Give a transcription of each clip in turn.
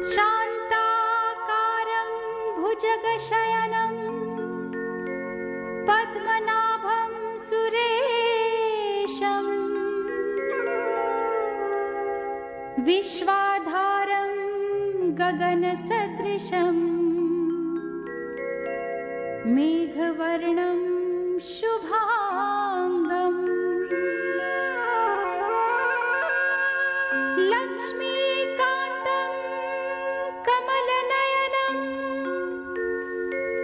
शान्ताकारं भुजगशयनं पद्मनाभं सुरेशं विश्वाधारं गगनसदृशं मेघवर्णं शुभांगम् लक्ष्मीकान्तं कमलनयनं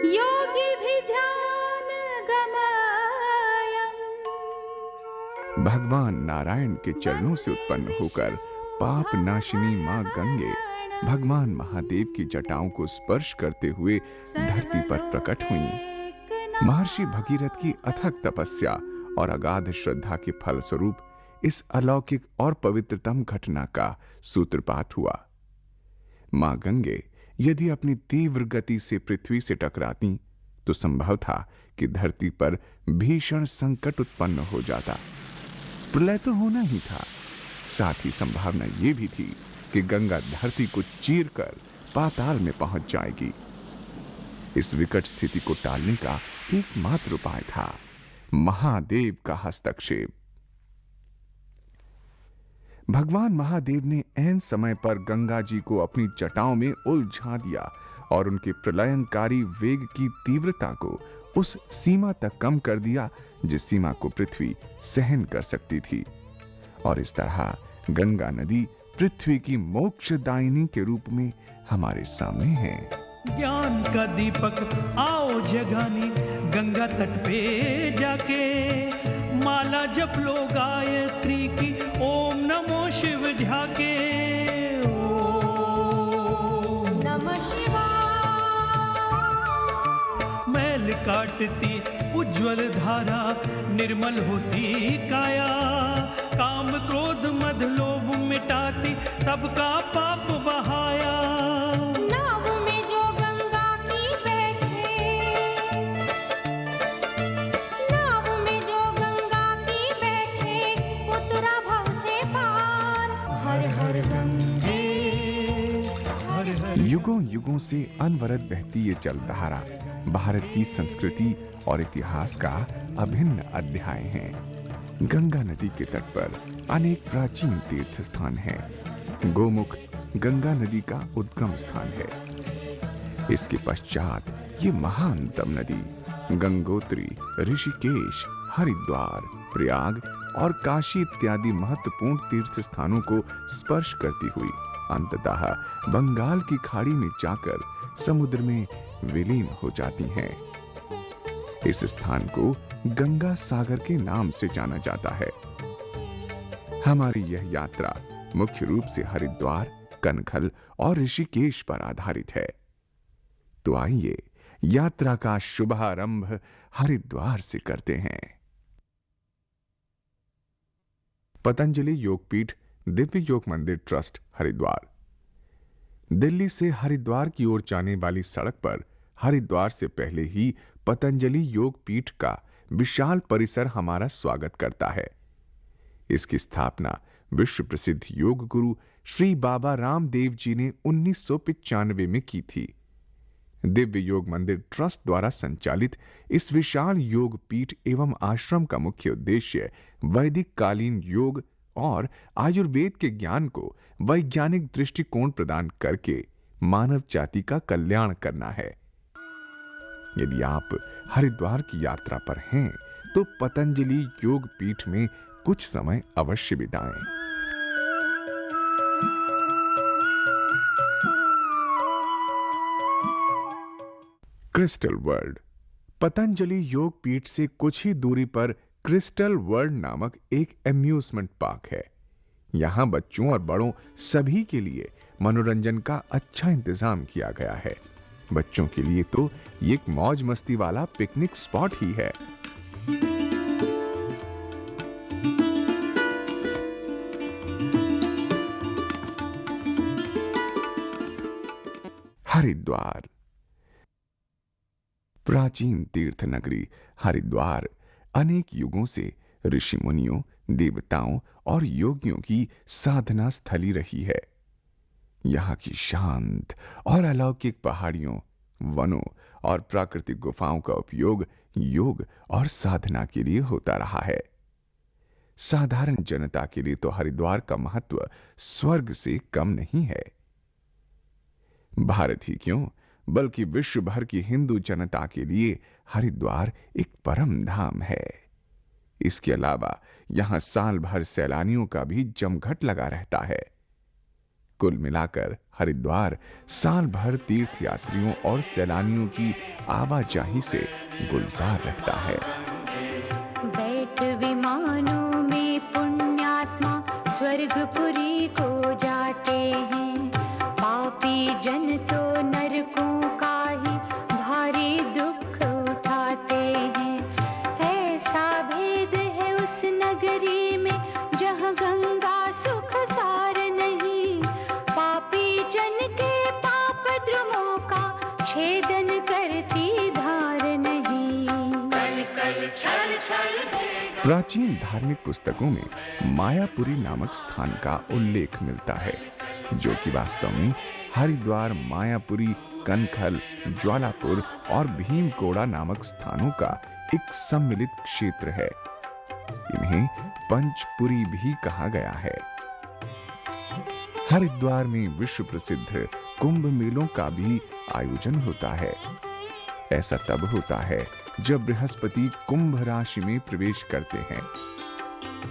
योगिभिध्यानगमयम्। भगवान नारायण के चरणों से उत्पन्न होकर पाप नाशिनी मां गंगे भगवान महादेव की जटाओं को स्पर्श करते हुए धरती पर प्रकट हुईं। महर्षि भगीरथ की अथक तपस्या और अगाध श्रद्धा के फलस्वरूप इस अलौकिक और पवित्रतम घटना का सूत्रपात हुआ। मां गंगे यदि अपनी तीव्र गति से पृथ्वी से टकराती तो संभव था कि धरती पर भीषण संकट उत्पन्न हो जाता। प्रलय तो होना ही था, साथ ही संभावना यह भी थी कि गंगा धरती को चीरकर पाताल में पहुंच जाएगी। इस विकट स्थिति को टालने का एकमात्र उपाय था महादेव का हस्तक्षेप। भगवान महादेव ने ऐन समय पर गंगा जी को अपनी जटाओं में उलझा दिया और उनके प्रलयंकारी वेग की तीव्रता को उस सीमा तक कम कर दिया जिस सीमा को पृथ्वी सहन कर सकती थी। और इस तरह गंगा नदी पृथ्वी की मोक्षदायिनी के रूप में हमारे सामने है। ज्ञान का दीपक आओ जगाने गंगा तट पे जाके, माला जप लो गायत्री की, ओम नमो शिव ध्याके। ओम नमः शिवाय। मैल काटती उज्ज्वल धारा, निर्मल होती काया, काम क्रोध मद लोभ मिटाती, सबका पाप बहाया। नाव में जो गंगा की बैठे, नाव में जो गंगा की बैठे, उतरा भव से पार। हर हर गंगे हर हर। युगों युगों से अनवरत बहती ये जलधारा भारत की संस्कृति और इतिहास का अभिन्न अध्याय है। गंगा नदी के तट पर अनेक प्राचीन तीर्थ स्थान हैं। गोमुख गंगा नदी का उद्गम स्थान है। इसके पश्चात ये महानतम नदी गंगोत्री, ऋषिकेश, हरिद्वार, प्रयाग और काशी इत्यादि महत्वपूर्ण तीर्थ स्थानों को स्पर्श करती हुई अंततः बंगाल की खाड़ी में जाकर समुद्र में विलीन हो जाती हैं। इस स्थान को गंगा सागर के नाम से जाना जाता है। हमारी यह यात्रा मुख्य रूप से हरिद्वार, कनखल और ऋषिकेश पर आधारित है। तो आइए यात्रा का शुभारंभ हरिद्वार से करते हैं। पतंजलि योगपीठ दिव्य योग मंदिर ट्रस्ट हरिद्वार। दिल्ली से हरिद्वार की ओर जाने वाली सड़क पर हरिद्वार से पहले ही पतंजलि योगपीठ का विशाल परिसर हमारा स्वागत करता है। इसकी स्थापना विश्व प्रसिद्ध योग गुरु श्री बाबा रामदेव जी ने 1995 में की थी। दिव्य योग मंदिर ट्रस्ट द्वारा संचालित इस विशाल योग पीठ एवं आश्रम का मुख्य उद्देश्य वैदिक कालीन योग और आयुर्वेद के ज्ञान को वैज्ञानिक दृष्टिकोण प्रदान करके मानव जाति का कल्याण करना है। यदि आप हरिद्वार की यात्रा पर हैं तो पतंजलि योग पीठ में कुछ समय अवश्य बिताएं। Crystal world. पतंजलि योग पीठ से कुछ ही दूरी पर क्रिस्टल वर्ल्ड नामक एक एम्यूजमेंट पार्क है। यहां बच्चों और बड़ों सभी के लिए मनोरंजन का अच्छा इंतजाम किया गया है। बच्चों के लिए तो ये एक मौज मस्ती वाला पिकनिक स्पॉट ही है। हरिद्वार। प्राचीन तीर्थ नगरी हरिद्वार अनेक युगों से ऋषि मुनियों, देवताओं और योगियों की साधना स्थली रही है। यहाँ की शांत और अलौकिक पहाड़ियों, वनों और प्राकृतिक गुफाओं का उपयोग योग और साधना के लिए होता रहा है। साधारण जनता के लिए तो हरिद्वार का महत्व स्वर्ग से कम नहीं है। भारत ही क्यों, बल्कि विश्व भर की हिंदू जनता के लिए हरिद्वार एक परम धाम है। इसके अलावा यहां साल भर सैलानियों का भी जमघट लगा रहता है। कुल मिलाकर हरिद्वार साल भर तीर्थयात्रियों और सैलानियों की आवाजाही से गुलजार रहता है। बैठ विमानों में पुण्यात्मा स्वर्गपुरी को जाते हैं। पापी जन तो नरकों का ही भारी दुख उठाते हैं। ऐसा भेद है उस नगरी में जहाँ गंगा सुख सार नहीं। पापी जन के पाप द्रुमों का छेदन करती धार नहीं। कल कल छल छल प्राचीन धार्मिक पुस्तकों में मायापुरी नामक स्थान का उल्लेख मिलता है, जो कि वास्तव में हरिद्वार, मायापुरी, कनखल, ज्वालापुर और भीमकोड़ा नामक स्थानों का एक सम्मिलित क्षेत्र है। इन्हें पंचपुरी भी कहा गया है। हरिद्वार में विश्व प्रसिद्ध कुंभ मेलों का भी आयोजन होता है। ऐसा तब होता है जब बृहस्पति कुंभ राशि में प्रवेश करते हैं।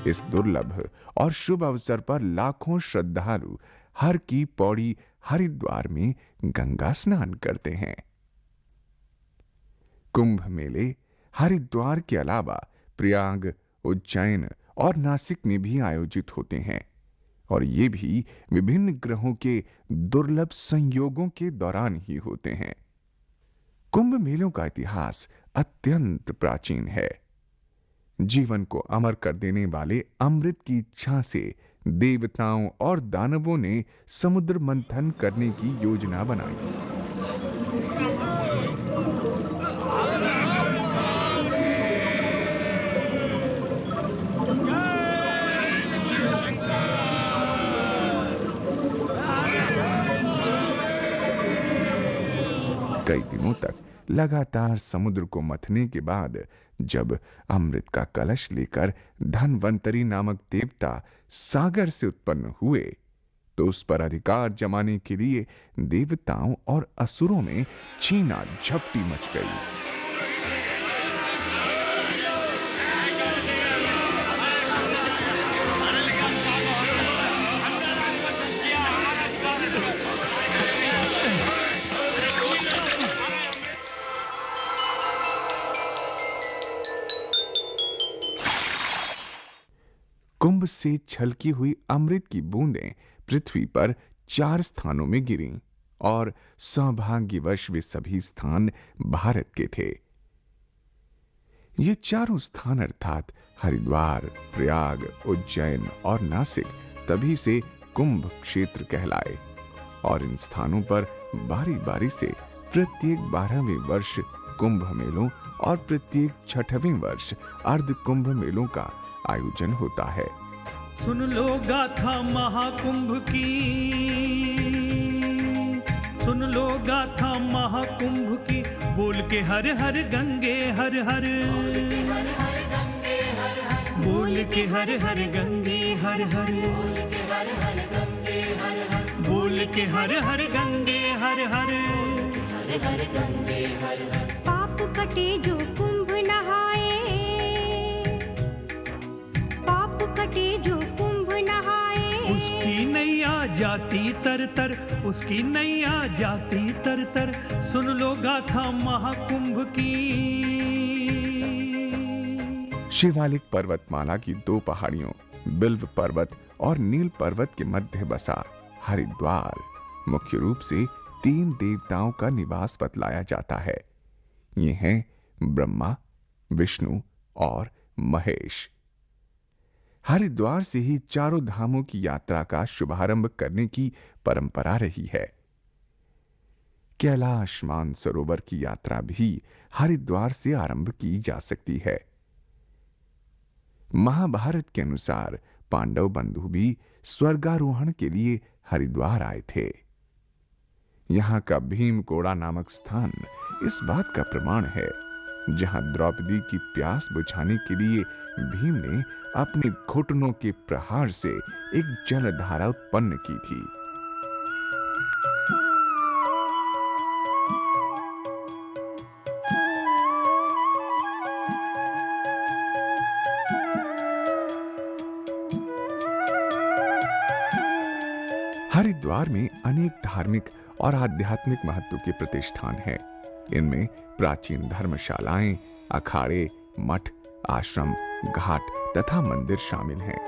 इस दुर्लभ और शुभ अवसर पर लाखों श्रद्धालु हर की पौड़ी हरिद्वार में गंगा स्नान करते हैं। कुंभ मेले हरिद्वार के अलावा प्रयाग, उज्जैन और नासिक में भी आयोजित होते हैं, और ये भी विभिन्न ग्रहों के दुर्लभ संयोगों के दौरान ही होते हैं। कुंभ मेलों का इतिहास अत्यंत प्राचीन है। जीवन को अमर कर देने वाले अमृत की इच्छा से देवताओं और दानवों ने समुद्र मंथन करने की योजना बनाई। कई दिनों तक लगातार समुद्र को मथने के बाद जब अमृत का कलश लेकर धन्वंतरी नामक देवता सागर से उत्पन्न हुए, तो उस पर अधिकार जमाने के लिए देवताओं और असुरों में छीना झपटी मच गई। कुंभ से छलकी हुई अमृत की बूंदें पृथ्वी पर 4 स्थानों में गिरीं, और सौभाग्यवश वे सभी स्थान भारत के थे। ये चारों स्थान अर्थात हरिद्वार, प्रयाग, उज्जैन और नासिक तभी से कुंभ क्षेत्र कहलाए, और इन स्थानों पर बारी बारी से प्रत्येक 12वें वर्ष कुंभ मेलों और प्रत्येक 6वें वर्ष अर्ध कुंभ मेलों का आयोजन होता है। सुन लो गाथा महाकुंभ की, सुन लो गाथा महाकुंभ की, बोल के हर हर गंगे हर हर, बोल के हर हर गंगे हर हर, बोल के हर हर गंगे हर हर, पाप कटे जो कुंभ नहाए, पाप कटे जो कुंभ नहाए। उसकी नैया जाती तर तर, उसकी नैया जाती तर तर, सुन लो गाथा महाकुंभ की। शिवालिक पर्वतमाला की 2 पहाड़ियों बिल्व पर्वत और नील पर्वत के मध्य बसा हरिद्वार मुख्य रूप से 3 देवताओं का निवास बतलाया जाता है। ये हैं ब्रह्मा, विष्णु और महेश। हरिद्वार से ही चारों धामों की यात्रा का शुभारंभ करने की परंपरा रही है। कैलाश मानसरोवर की यात्रा भी हरिद्वार से आरंभ की जा सकती है। महाभारत के अनुसार पांडव बंधु भी स्वर्गारोहण के लिए हरिद्वार आए थे। यहाँ का भीमकोड़ा नामक स्थान इस बात का प्रमाण है, जहां द्रौपदी की प्यास बुझाने के लिए भीम ने अपने घुटनों के प्रहार से एक जलधारा उत्पन्न की थी। हरिद्वार में अनेक धार्मिक और आध्यात्मिक महत्व के प्रतिष्ठान हैं। इनमें प्राचीन धर्मशालाएं, अखाड़े, मठ, आश्रम, घाट तथा मंदिर शामिल हैं।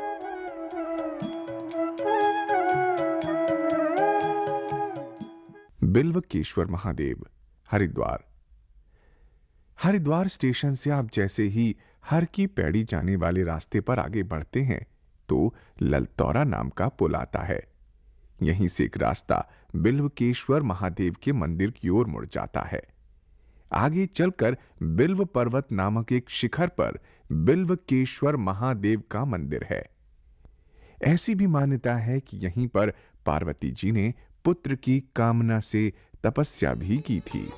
बिल्वकेश्वर महादेव, हरिद्वार। हरिद्वार स्टेशन से आप जैसे ही हर की पैड़ी जाने वाले रास्ते पर आगे बढ़ते हैं तो ललतौरा नाम का पुल आता है। यहीं से एक रास्ता बिल्वकेश्वर महादेव के मंदिर की ओर मुड़ जाता है। आगे चलकर बिल्व पर्वत नामक एक शिखर पर बिल्वकेश्वर महादेव का मंदिर है। ऐसी भी मान्यता है कि यहीं पर पार्वती जी ने पुत्र की कामना से तपस्या भी की थी।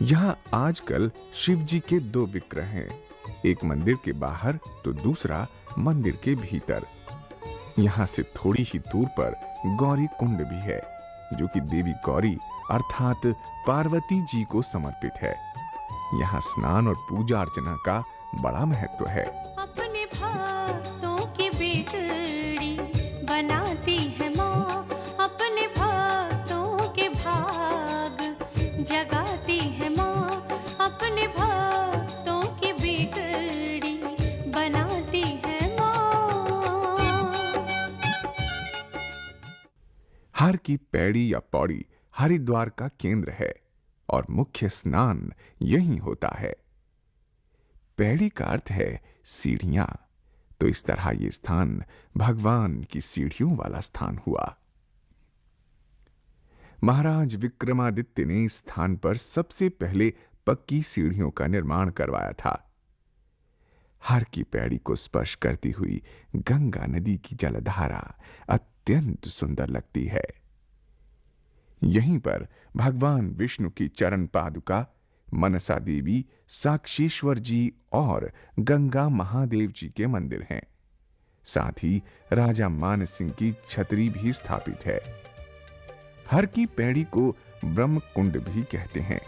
यहां आजकल शिव जी के 2 विग्रह हैं, एक मंदिर के बाहर तो दूसरा मंदिर के भीतर। यहां से थोड़ी ही दूर पर गौरी कुंड भी है, जो कि देवी गौरी अर्थात पार्वती जी को समर्पित है। यहाँ स्नान और पूजा अर्चना का बड़ा महत्व है। अपने भक्तों की बिगड़ी बनाती है माँ, अपने भक्तों के भाग जगाती है माँ, अपने भक्तों की बिगड़ी बनाती है माँ। हर की पैड़ी या पौड़ी हरिद्वार का केंद्र है और मुख्य स्नान यहीं होता है। पैड़ी का अर्थ है सीढ़ियां, तो इस तरह यह स्थान भगवान की सीढ़ियों वाला स्थान हुआ। महाराज विक्रमादित्य ने इस स्थान पर सबसे पहले पक्की सीढ़ियों का निर्माण करवाया था। हर की पैड़ी को स्पर्श करती हुई गंगा नदी की जलधारा अत्यंत सुंदर लगती है। यहीं पर भगवान विष्णु की चरण पादुका, मनसा देवी, साक्षेश्वर जी और गंगा महादेव जी के मंदिर हैं। साथ ही राजा मान सिंह की छतरी भी स्थापित है। हर की पैड़ी को ब्रह्म कुंड भी कहते हैं।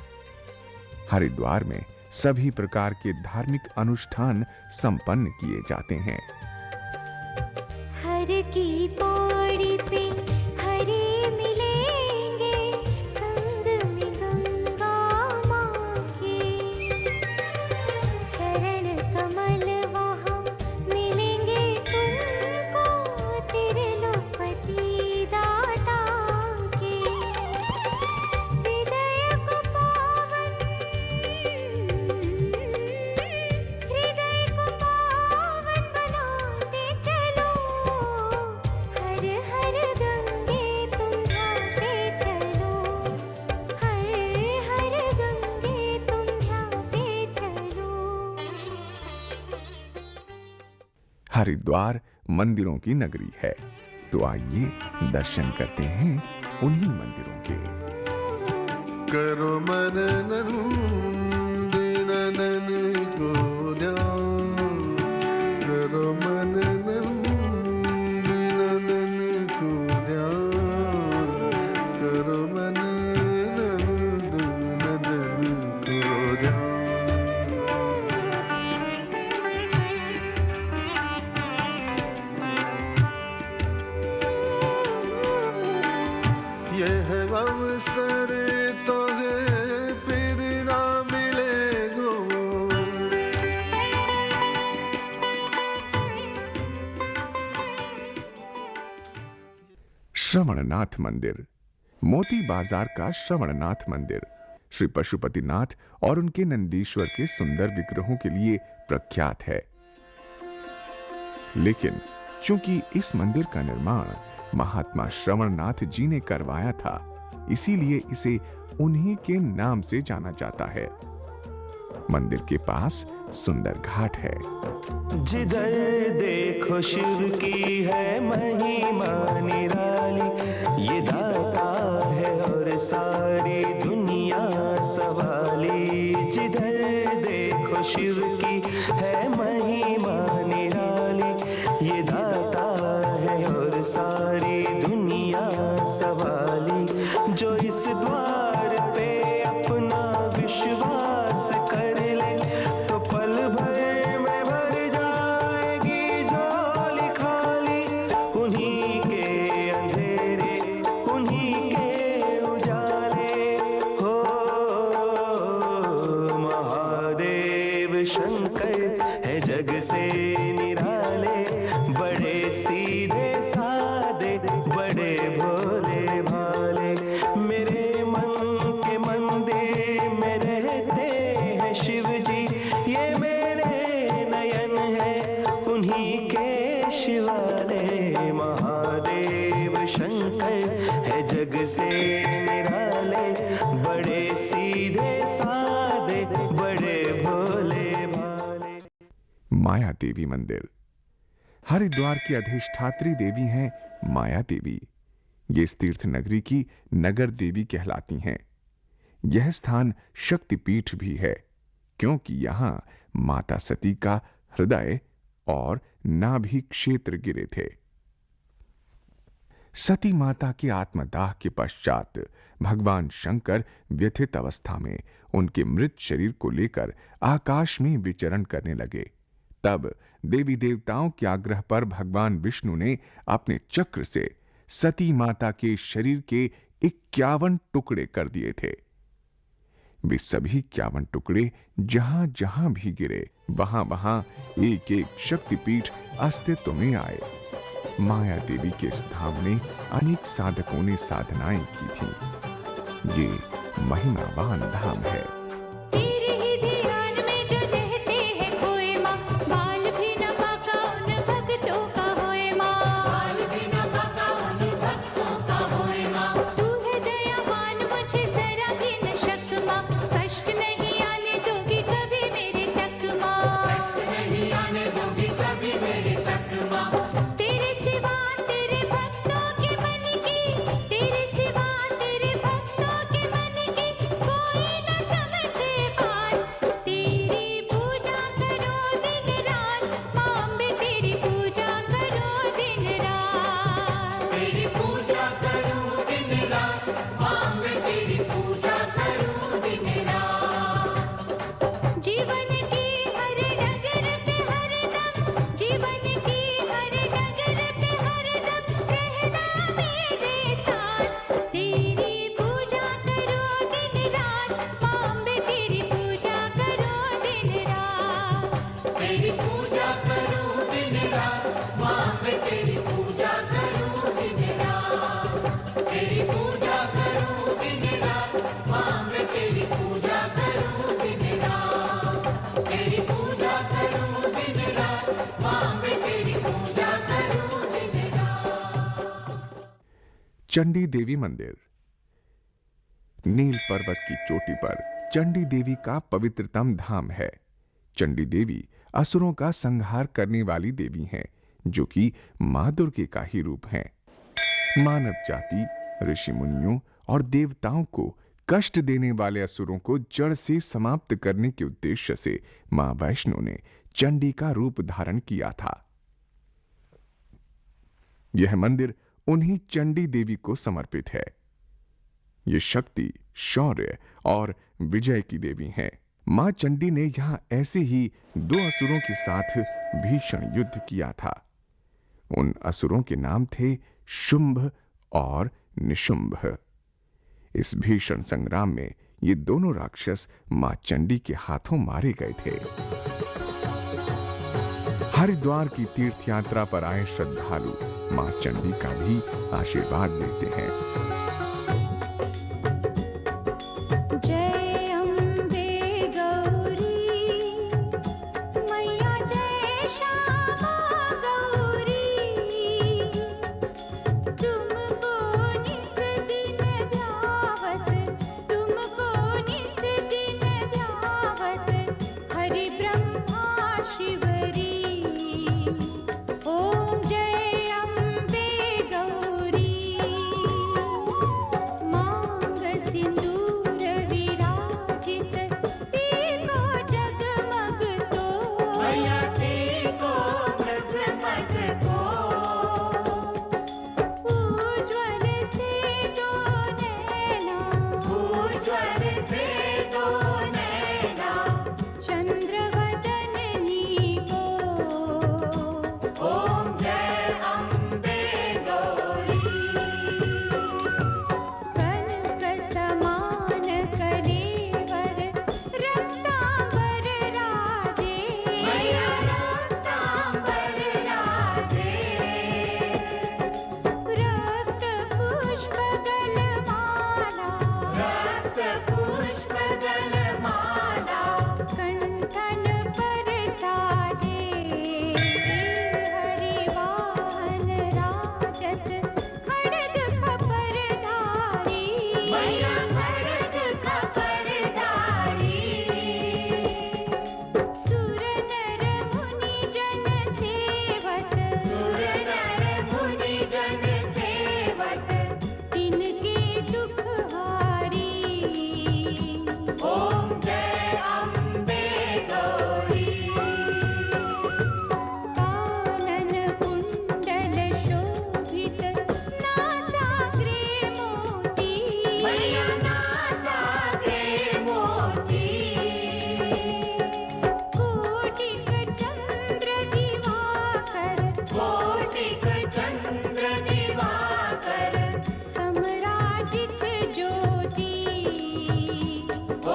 हरिद्वार में सभी प्रकार के धार्मिक अनुष्ठान संपन्न किए जाते हैं। हर की पौड़ी पे हरे मिलेंगे, संग में गंगा माँ के चरण कमल वहाँ मिलेंगे तुमको, त्रिलोकपति दाता के हृदय को पावन बनाते चलो। हर हर गंगे तुम ध्याते चलो, हर हर गंगे तुम ध्याते चलो। हरिद्वार मंदिरों की नगरी है, तो आइए दर्शन करते हैं उन्हीं मंदिरों के। करो मनन दिननन को ध्यान, करो मनन दिननन को ध्यान, करो मनन दिननन को ध्यान। यह अवसर तो है फिर ना मिलेगो, श्रवणनाथ मंदिर, मोती बाजार का श्रवणनाथ मंदिर श्री पशुपतिनाथ और उनके नंदीश्वर के सुंदर विग्रहों के लिए प्रख्यात है। लेकिन चूंकि इस मंदिर का निर्माण महात्मा श्रवणनाथ जी ने करवाया था, इसीलिए इसे उन्हीं के नाम से जाना जाता है। मंदिर के पास सुंदर घाट है। जिधर देखो शिव की है महिमा निराली, ये दाता है और सारी दुनिया सवाली। जिधर देखो शिव की है महिमा निराली। ये दाता है और सारी दुनिया सवाली। जो इस द्वार पे अपना विश्वास कर ले तो पल भर में भर जाएगी झोली खाली। उन्हीं के अंधेरे उन्हीं के उजाले हो। महादेव शंकर है जग से निराले। बड़े सीधे सादे बड़े भोले भाले। मेरे मन के मंदिर में रहते हैं शिव जी। ये मेरे नयन है उन्हीं के शिवाले। महादेव शंकर है जग से निराले। बड़े सीधे सादे बड़े भोले भाले। माया देवी मंदिर हरिद्वार की अधिष्ठात्री देवी हैं माया देवी। ये इस तीर्थ नगरी की नगर देवी कहलाती हैं। यह स्थान शक्तिपीठ भी है क्योंकि यहां माता सती का हृदय और नाभि क्षेत्र गिरे थे। सती माता के आत्मदाह के पश्चात भगवान शंकर व्यथित अवस्था में उनके मृत शरीर को लेकर आकाश में विचरण करने लगे। तब देवी देवताओं के आग्रह पर भगवान विष्णु ने अपने चक्र से सती माता के शरीर के 51 टुकड़े कर दिए थे। वे सभी 51 टुकड़े जहां जहां भी गिरे वहां वहां एक एक शक्तिपीठ अस्तित्व में आए। माया देवी के इस धाम में अनेक साधकों ने साधनाएं की थी। ये महिमावान धाम है। तेरे ही ध्यान में जो रहते हैं खोए माँ। बाल भी न बाका उन भक्तों का होए माँ। बाल भी न बाका उन भक्तों का होए माँ। तू है दयावान मुझे जरा भी न शक माँ। कष्ट नहीं आने दोगी कभी मेरे तक माँ। कष्ट नहीं आने दोगी कभी मेरे तक माँ। तेरे सिवा तेरे भक्तों के मन की। तेरे सिवा तेरे भक्तों के मन की कोई न समझे बात। तेरी पूजा करो दिन रात माँ अम्बे। तेरी पूजा करो दिन रात। तेरी पूजा करो दिन रात माँ अम्बे। तेरी पूजा करो दिन रात। जीवन की हर डगर पे हरदम। जीवन की हर डगर पे हरदम रहना मेरे साथ। तेरी पूजा करो दिन रात माँ अम्बे। तेरी पूजा करो दिन रात। तेरी पूजा करो दिन रात माँ अम्बे। तेरी पूजा करो दिन रात। तेरी पूजा करो दिन रात माँ अम्बे। तेरी पूजा करो दिन रात। तेरी पूजा करो दिन रात माँ अम्बे। तेरी पूजा करो दिन रात। चंडी देवी मंदिर नील पर्वत की चोटी पर चंडी देवी का पवित्रतम धाम है। चंडी देवी असुरों का संहार करने वाली देवी हैं, जो कि मां दुर्गे का ही रूप हैं। मानव जाति, ऋषि मुनियों और देवताओं को कष्ट देने वाले असुरों को जड़ से समाप्त करने के उद्देश्य से मां वैष्णो ने चंडी का रूप धारण किया था। यह मंदिर उन्हीं चंडी देवी को समर्पित है। ये शक्ति, शौर्य और विजय की देवी हैं। मां चंडी ने यहां ऐसे ही 2 असुरों के साथ भीषण युद्ध किया था। उन असुरों के नाम थे शुंभ और निशुंभ। इस भीषण संग्राम में ये दोनों राक्षस मां चंडी के हाथों मारे गए थे। हरिद्वार की तीर्थ यात्रा पर आए श्रद्धालु मां चंडी का भी आशीर्वाद लेते हैं। जय अम्बे गौरी मैया। जय श्यामा गौरी। तुमको निस दिन ध्यावत। तुमको निस दिन ध्यावत। हरि ब्रह्मा शिवरी। ओम जय अम्बे गौरी। मैया नासा के मोती कोटिक चंद्र दिवाकर कोटिक चंद्र दिवाकर समराजित ज्योति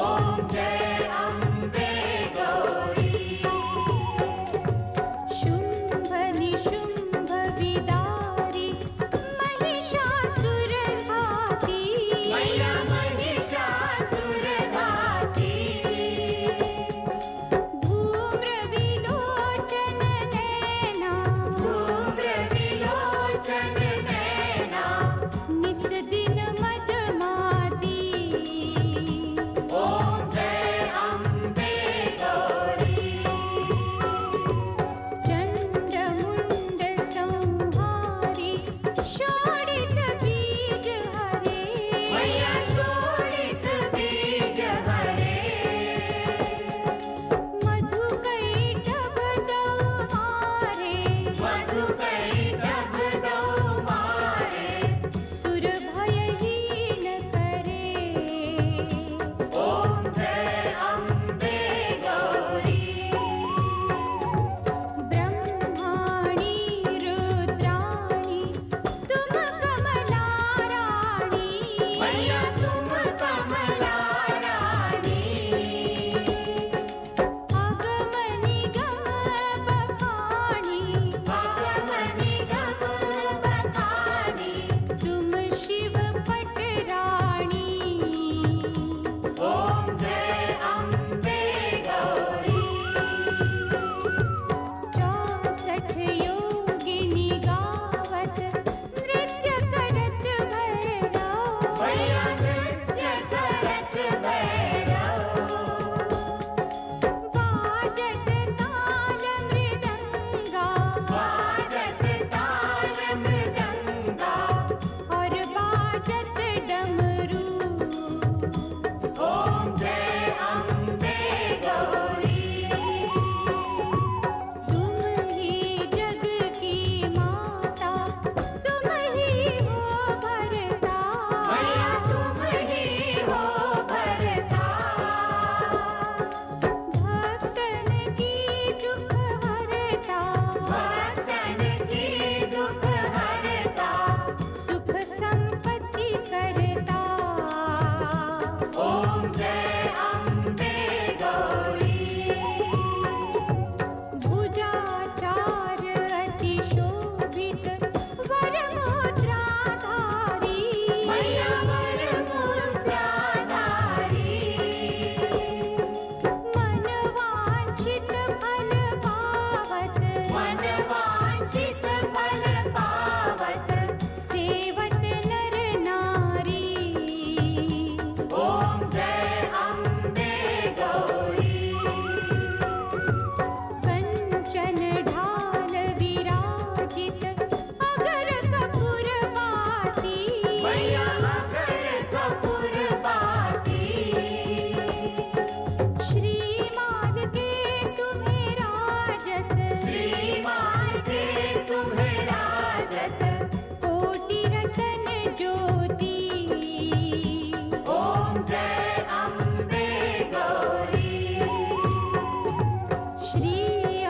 ओम जय अम्बे गौरी शुंभ निशुंभ विदारी महिषासुर घाती मैया महिषासुर घाती धूम्र विलोचन नैना धूम्र विलोचन नैना निस दिन मदमाती ओम जय अम्बे गौरी चंड मुंड संहारी शोणित बीज हरे मैया शोणित बीज हरे मधु कैटभ दो मारे मधु कैटभ दो मारे सुर भयहीन करे ओम जय अम्बे गौरी ब्रह्माणी रुद्राणी तुम कमला रानी मैया तुम कमला रानी अगम निगम बखानी तुम शिव पटरानी ओम जय अम्बे गौरी 64 योगिनी गावत नृत्य करत भैरव मैया नृत्य करत भैरव बाजत ताल मृदंगा और बाजत डमरू ओम जय अम्बे गौरी तुम ही जग की माता तुम ही हो भरता मैया तुम ही हो भरता भक्तन की दुख हरता भक्तन की दुख हरता सुख संपत्ति करता ओम जय अम्बे गौरी भुजाचार अति शोभित वरमुद्राधारी मैया वरमुद्राधारी मनवांछित फल पावत सेवत नर नारी ओम जय अम्बे गौरी कंचन ढाल विराजित अगर कपूर बाती मैया अगर कपूर बाती श्रीमान के तुम्हें राजत कोटि रतन ज्योति ओम जय अम्बे गौरी श्री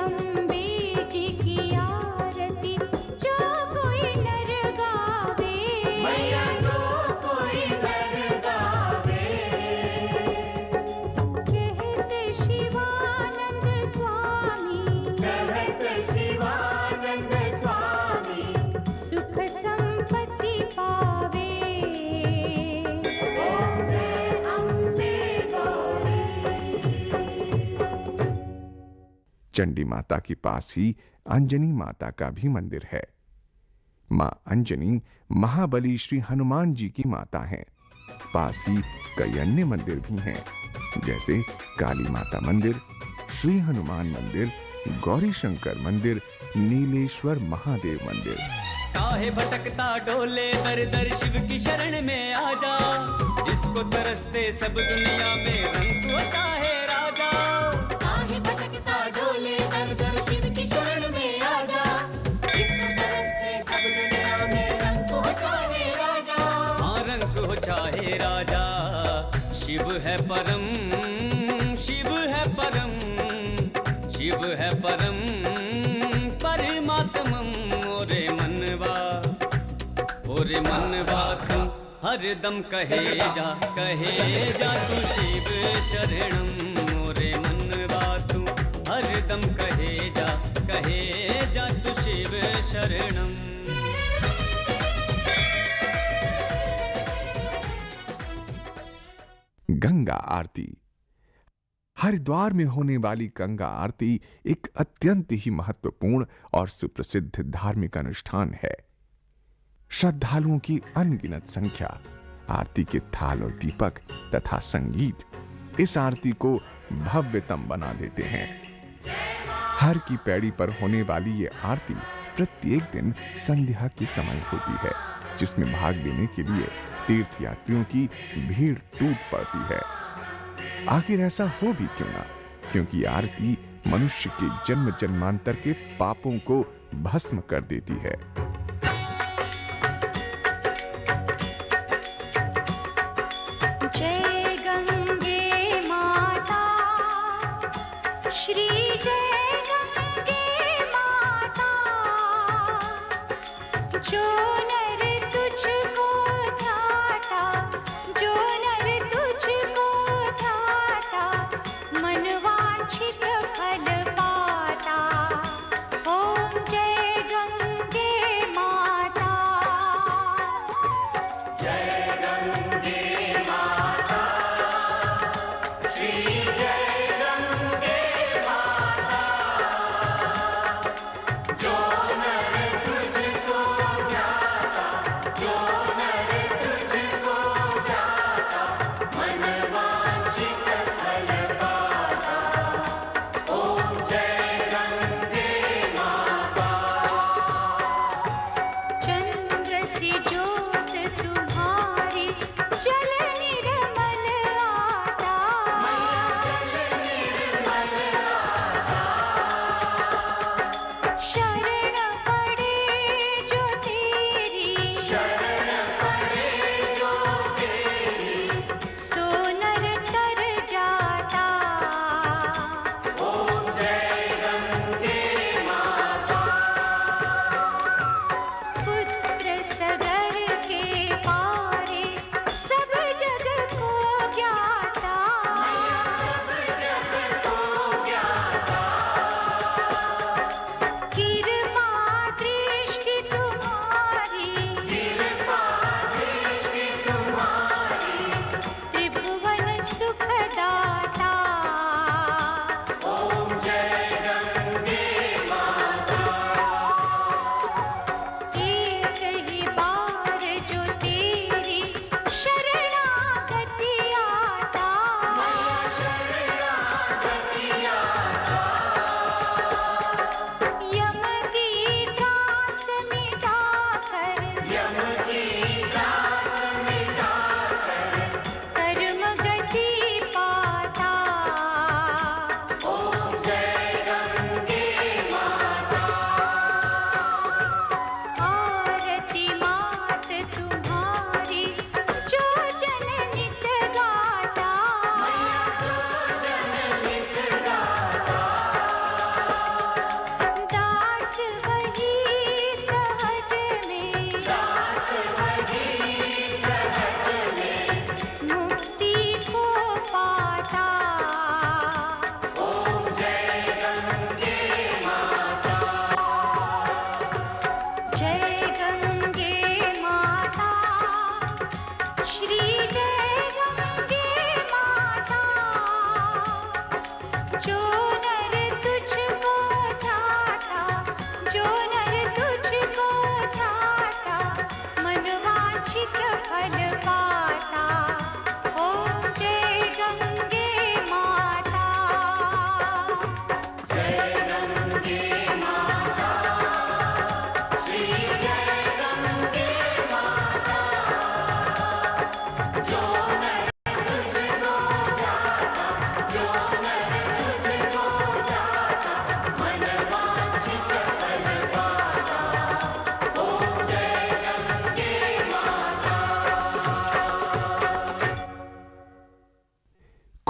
अम्बे जी की आरती जो कोई नर गावे मैया जो कोई नर गावे कहते शिवानंद स्वामी सुख संपत्ति पावे ओम जय अम्बे गौरी चंडी माता के पास ही अंजनी माता का भी मंदिर है। मां अंजनी महाबली श्री हनुमान जी की माता हैं। पास ही कई अन्य मंदिर भी हैं, जैसे काली माता मंदिर, श्री हनुमान मंदिर, गौरी शंकर मंदिर, नीलेश्वर महादेव मंदिर। काहे भटकता डोले दर दर शिव की शरण में आजा, इसको तरसते सब दुनिया में रंग होता है राजा। काहे भटकता डोले दर दर शिव की शरण में आजा, इसको तरसते सब दुनिया में रंग होता है राजा। हाँ रंग हो चाहे राजा। शिव है परम, शिव है परम, शिव है परम परमात्मम। ओरे मनवा, ओरे मनवा तू हरदम कहे जा तू शिव शरणम। ओरे मनवा तू हरदम कहे जा तू शिव शरणम। गंगा आरती। हरिद्वार में होने वाली गंगा आरती एक अत्यंत ही महत्वपूर्ण और सुप्रसिद्ध धार्मिक अनुष्ठान है। श्रद्धालुओं की अनगिनत संख्या, आरती के थाल और दीपक तथा संगीत इस आरती को भव्यतम बना देते हैं। हर की पैड़ी पर होने वाली ये आरती प्रत्येक दिन संध्या के समय होती है, जिसमें भाग लेने के लिए तीर्थयात्रियों की भीड़ टूट पड़ती है। आखिर ऐसा हो भी क्यों ना, क्योंकि आरती मनुष्य के जन्म जन्मांतर के पापों को भस्म कर देती है। जय गंगे माता, श्री जय गंगे माता। जो नर तुझको ध्याता, जो नर तुझको ध्याता, मनवांछित फल पाता। ओम जय गंगे माता। चंद्र से ज्योत तुम्हारी,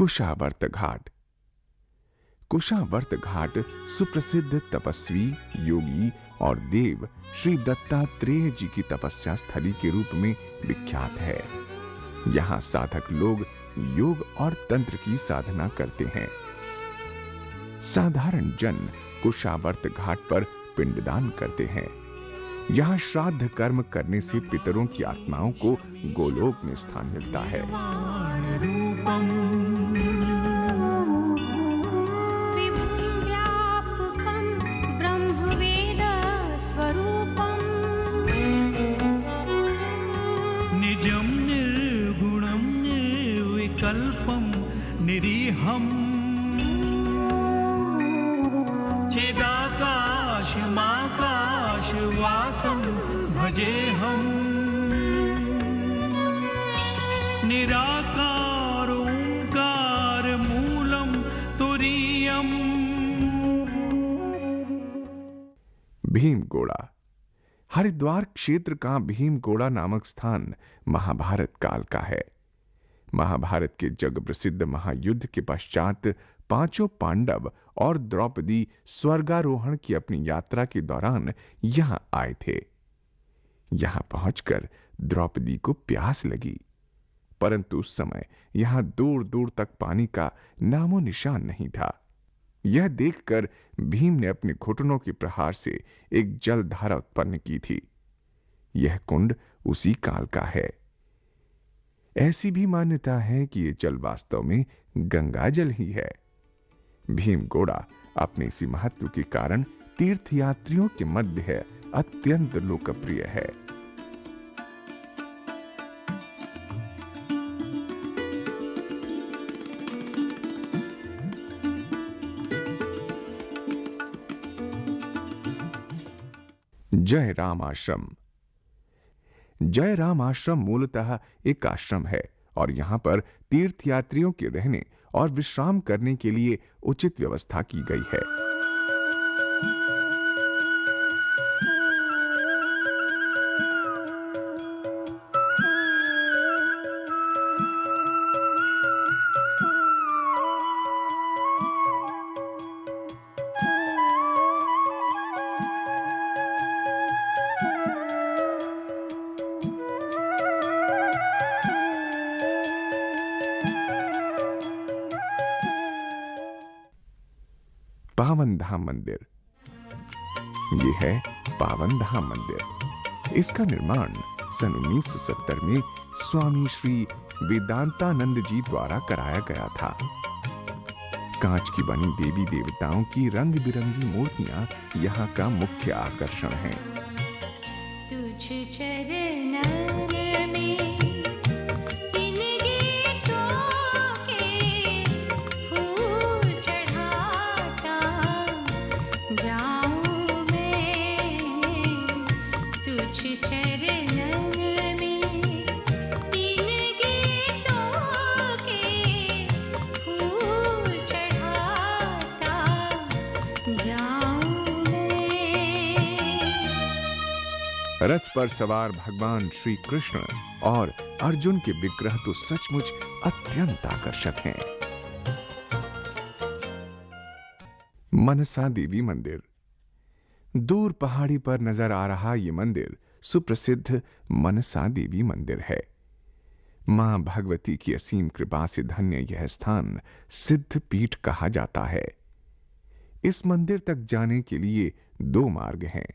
कुशावर्त घाट। कुशावर्त घाट सुप्रसिद्ध तपस्वी, योगी और देव श्री दत्तात्रेय जी की तपस्या स्थली के रूप में विख्यात है। यहां साधक लोग योग और तंत्र की साधना करते हैं। साधारण जन कुशावर्त घाट पर पिंडदान करते हैं। यहां श्राद्ध कर्म करने से पितरों की आत्माओं को गोलोक में स्थान मिलता है। विभुव्यापकं ब्रह्मवेदस्वरूपम् निजं निर्गुणं निर्विकल्पं निरीहम् चिदाकाशमाकाशवासं भजेऽहम् निराकार ओंकार मूलं तुरीयम्। भीमगोड़ा। हरिद्वार क्षेत्र का भीमगोड़ा नामक स्थान महाभारत काल का है। महाभारत के जग प्रसिद्ध महायुद्ध के पश्चात पांचों पांडव और द्रौपदी स्वर्गारोहण की अपनी यात्रा के दौरान यहां आए थे। यहां पहुंचकर द्रौपदी को प्यास लगी, परंतु उस समय यहां दूर दूर तक पानी का नामो निशान नहीं था। यह देखकर भीम ने अपने घुटनों के प्रहार से एक जलधारा उत्पन्न की थी। यह कुंड उसी काल का है। ऐसी भी मान्यता है कि यह जल वास्तव में गंगा जल ही है। भीमगोड़ा अपने इसी महत्व के कारण तीर्थयात्रियों के मध्य अत्यंत लोकप्रिय है। जय राम आश्रम। जय राम आश्रम मूलतः एक आश्रम है और यहां पर तीर्थयात्रियों के रहने और विश्राम करने के लिए उचित व्यवस्था की गई है। पावन धाम मंदिर। यह है पावन धाम मंदिर। इसका निर्माण सन 1970 में स्वामी श्री वेदांतानंद जी द्वारा कराया गया था। कांच की बनी देवी देवताओं की रंग बिरंगी मूर्तियां यहां का मुख्य आकर्षण हैं। तुझ चरणन में इन गीतों के फूल चढ़ाता जाऊं मैं। तुझ चरणन में इन गीतों के फूल चढ़ाता जाऊं मैं। रथ पर सवार भगवान श्री कृष्ण और अर्जुन के विग्रह तो सचमुच अत्यंत आकर्षक हैं। मनसा देवी मंदिर। दूर पहाड़ी पर नजर आ रहा यह मंदिर सुप्रसिद्ध मनसा देवी मंदिर है। मां भगवती की असीम कृपा से धन्य यह स्थान सिद्ध पीठ कहा जाता है। इस मंदिर तक जाने के लिए दो मार्ग हैं।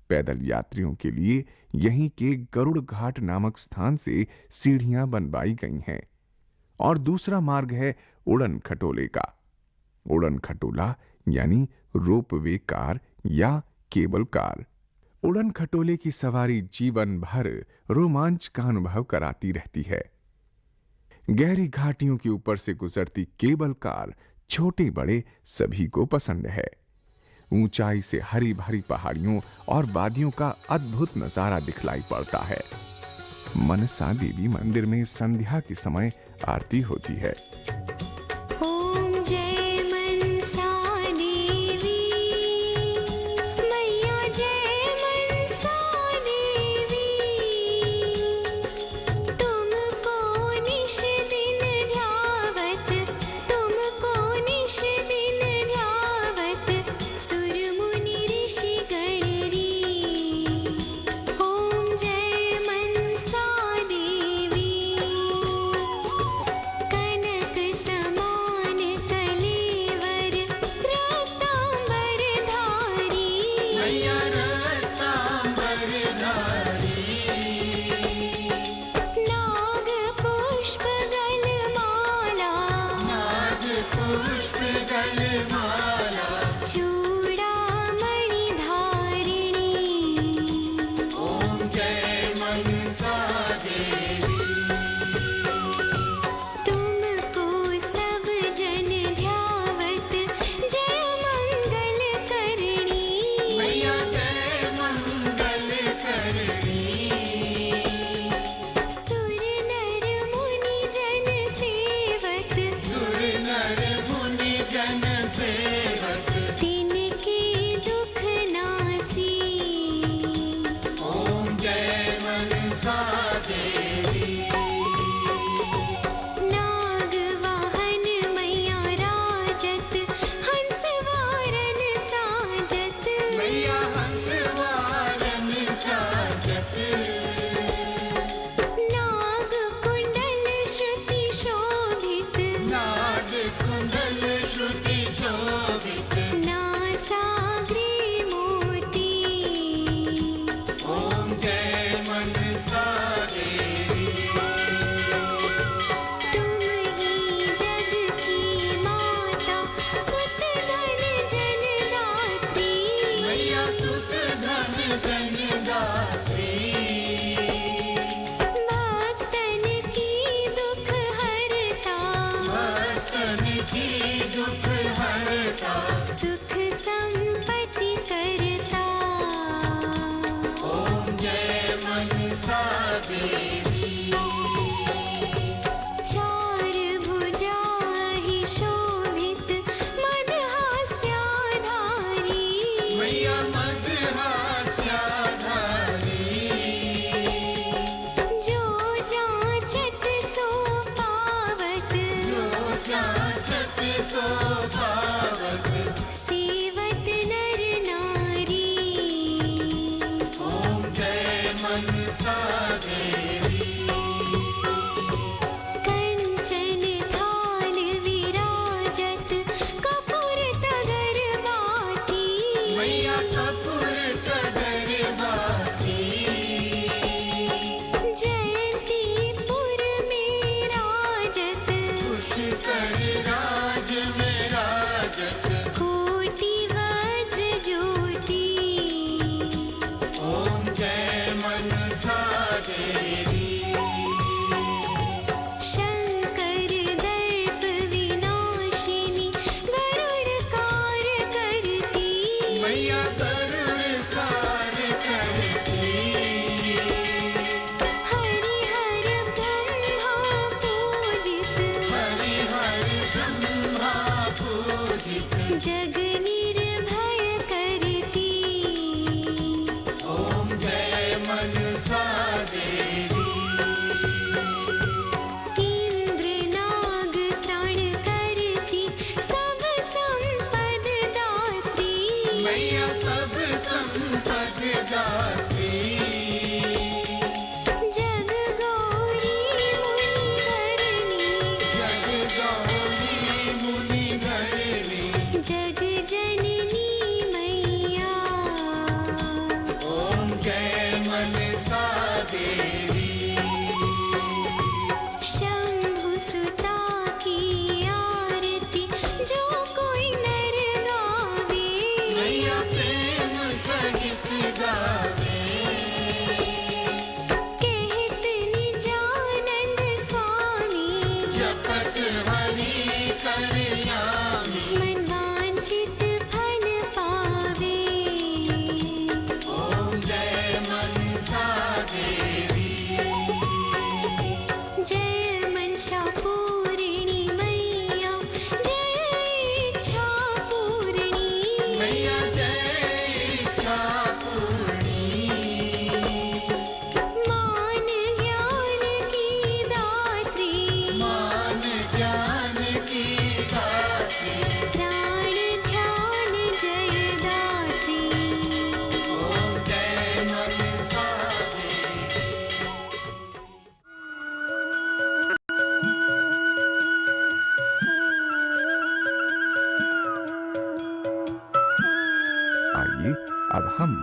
पैदल यात्रियों के लिए यहीं के गरुड़ घाट नामक स्थान से सीढ़ियां बनवाई गई हैं और दूसरा मार्ग है उड़न खटोले का। उड़न खटोला यानी रोपवे कार या केबल कार। उड़न खटोले की सवारी जीवन भर रोमांच का अनुभव कराती रहती है। गहरी घाटियों के ऊपर से गुजरती केबल कार छोटे बड़े सभी को पसंद है। ऊंचाई से हरी भरी पहाड़ियों और वादियों का अद्भुत नजारा दिखलाई पड़ता है। मनसा देवी मंदिर में संध्या के समय आरती होती है। ओम जय मनसा देवी मैया, जय मनसा देवी। तुमको निश दिन ध्यावत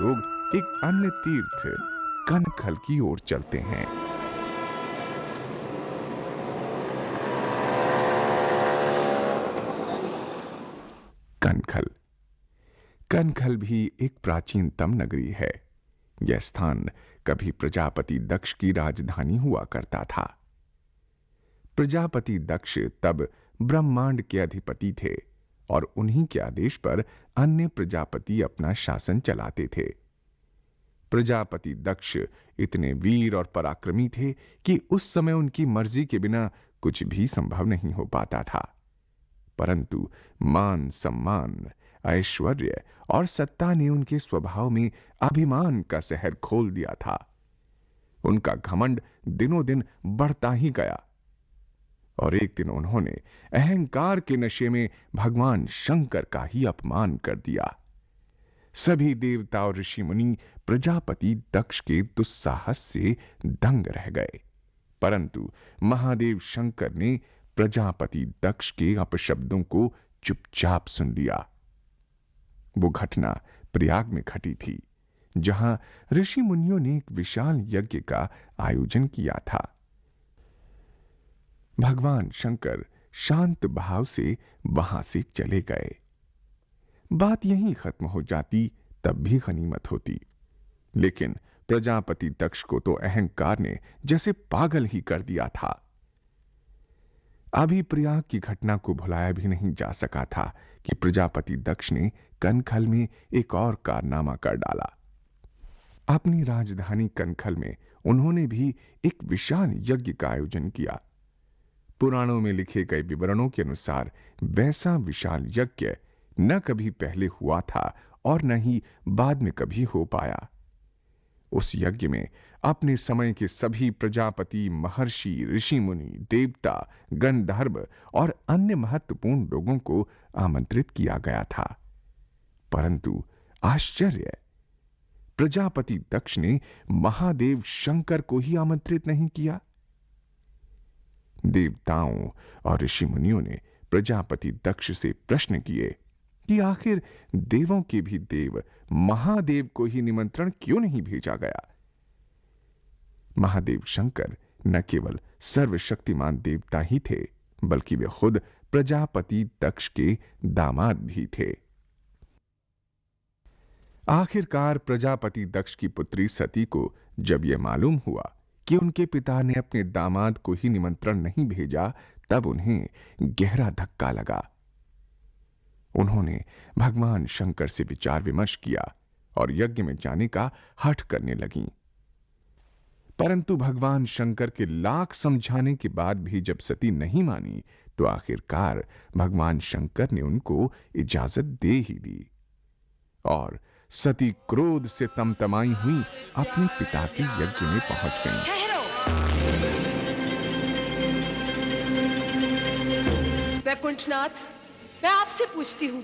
लोग एक अन्य तीर्थ कनखल की ओर चलते हैं। कनखल भी एक प्राचीनतम नगरी है। यह स्थान कभी प्रजापति दक्ष की राजधानी हुआ करता था। प्रजापति दक्ष तब ब्रह्मांड के अधिपति थे और उन्हीं के आदेश पर अन्य प्रजापति अपना शासन चलाते थे। प्रजापति दक्ष इतने वीर और पराक्रमी थे कि उस समय उनकी मर्जी के बिना कुछ भी संभव नहीं हो पाता था। परंतु मान सम्मान, ऐश्वर्य और सत्ता ने उनके स्वभाव में अभिमान का सहर खोल दिया था। उनका घमंड दिनों दिन बढ़ता ही गया और एक दिन उन्होंने अहंकार के नशे में भगवान शंकर का ही अपमान कर दिया। सभी देवता और ऋषि मुनि प्रजापति दक्ष के दुस्साहस से दंग रह गए, परंतु महादेव शंकर ने प्रजापति दक्ष के अपशब्दों को चुपचाप सुन लिया। वो घटना प्रयाग में घटी थी, जहां ऋषि मुनियों ने एक विशाल यज्ञ का आयोजन किया था। भगवान शंकर शांत भाव से वहां से चले गए। बात यहीं खत्म हो जाती तब भी गनीमत होती, लेकिन प्रजापति दक्ष को तो अहंकार ने जैसे पागल ही कर दिया था। अभी प्रयाग की घटना को भुलाया भी नहीं जा सका था कि प्रजापति दक्ष ने कनखल में एक और कारनामा कर डाला। अपनी राजधानी कनखल में उन्होंने भी एक विशाल यज्ञ का आयोजन किया। पुराणों में लिखे गए विवरणों के अनुसार वैसा विशाल यज्ञ न कभी पहले हुआ था और न ही बाद में कभी हो पाया। उस यज्ञ में अपने समय के सभी प्रजापति, महर्षि, ऋषि मुनि, देवता, गंधर्व और अन्य महत्वपूर्ण लोगों को आमंत्रित किया गया था। परंतु आश्चर्य, प्रजापति दक्ष ने महादेव शंकर को ही आमंत्रित नहीं किया। देवताओं और ऋषि मुनियों ने प्रजापति दक्ष से प्रश्न किए कि आखिर देवों के भी देव महादेव को ही निमंत्रण क्यों नहीं भेजा गया। महादेव शंकर न केवल सर्वशक्तिमान देवता ही थे, बल्कि वे खुद प्रजापति दक्ष के दामाद भी थे। आखिरकार प्रजापति दक्ष की पुत्री सती को जब यह मालूम हुआ कि उनके पिता ने अपने दामाद को ही निमंत्रण नहीं भेजा, तब उन्हें गहरा धक्का लगा। उन्होंने भगवान शंकर से विचार विमर्श किया और यज्ञ में जाने का हठ करने लगीं। परंतु भगवान शंकर के लाख समझाने के बाद भी जब सती नहीं मानी, तो आखिरकार भगवान शंकर ने उनको इजाजत दे ही दी और सती क्रोध से तमतमाई हुई अपने पिता के यज्ञ में पहुंच गईं। वैकुंठनाथ, मैं आपसे पूछती हूँ,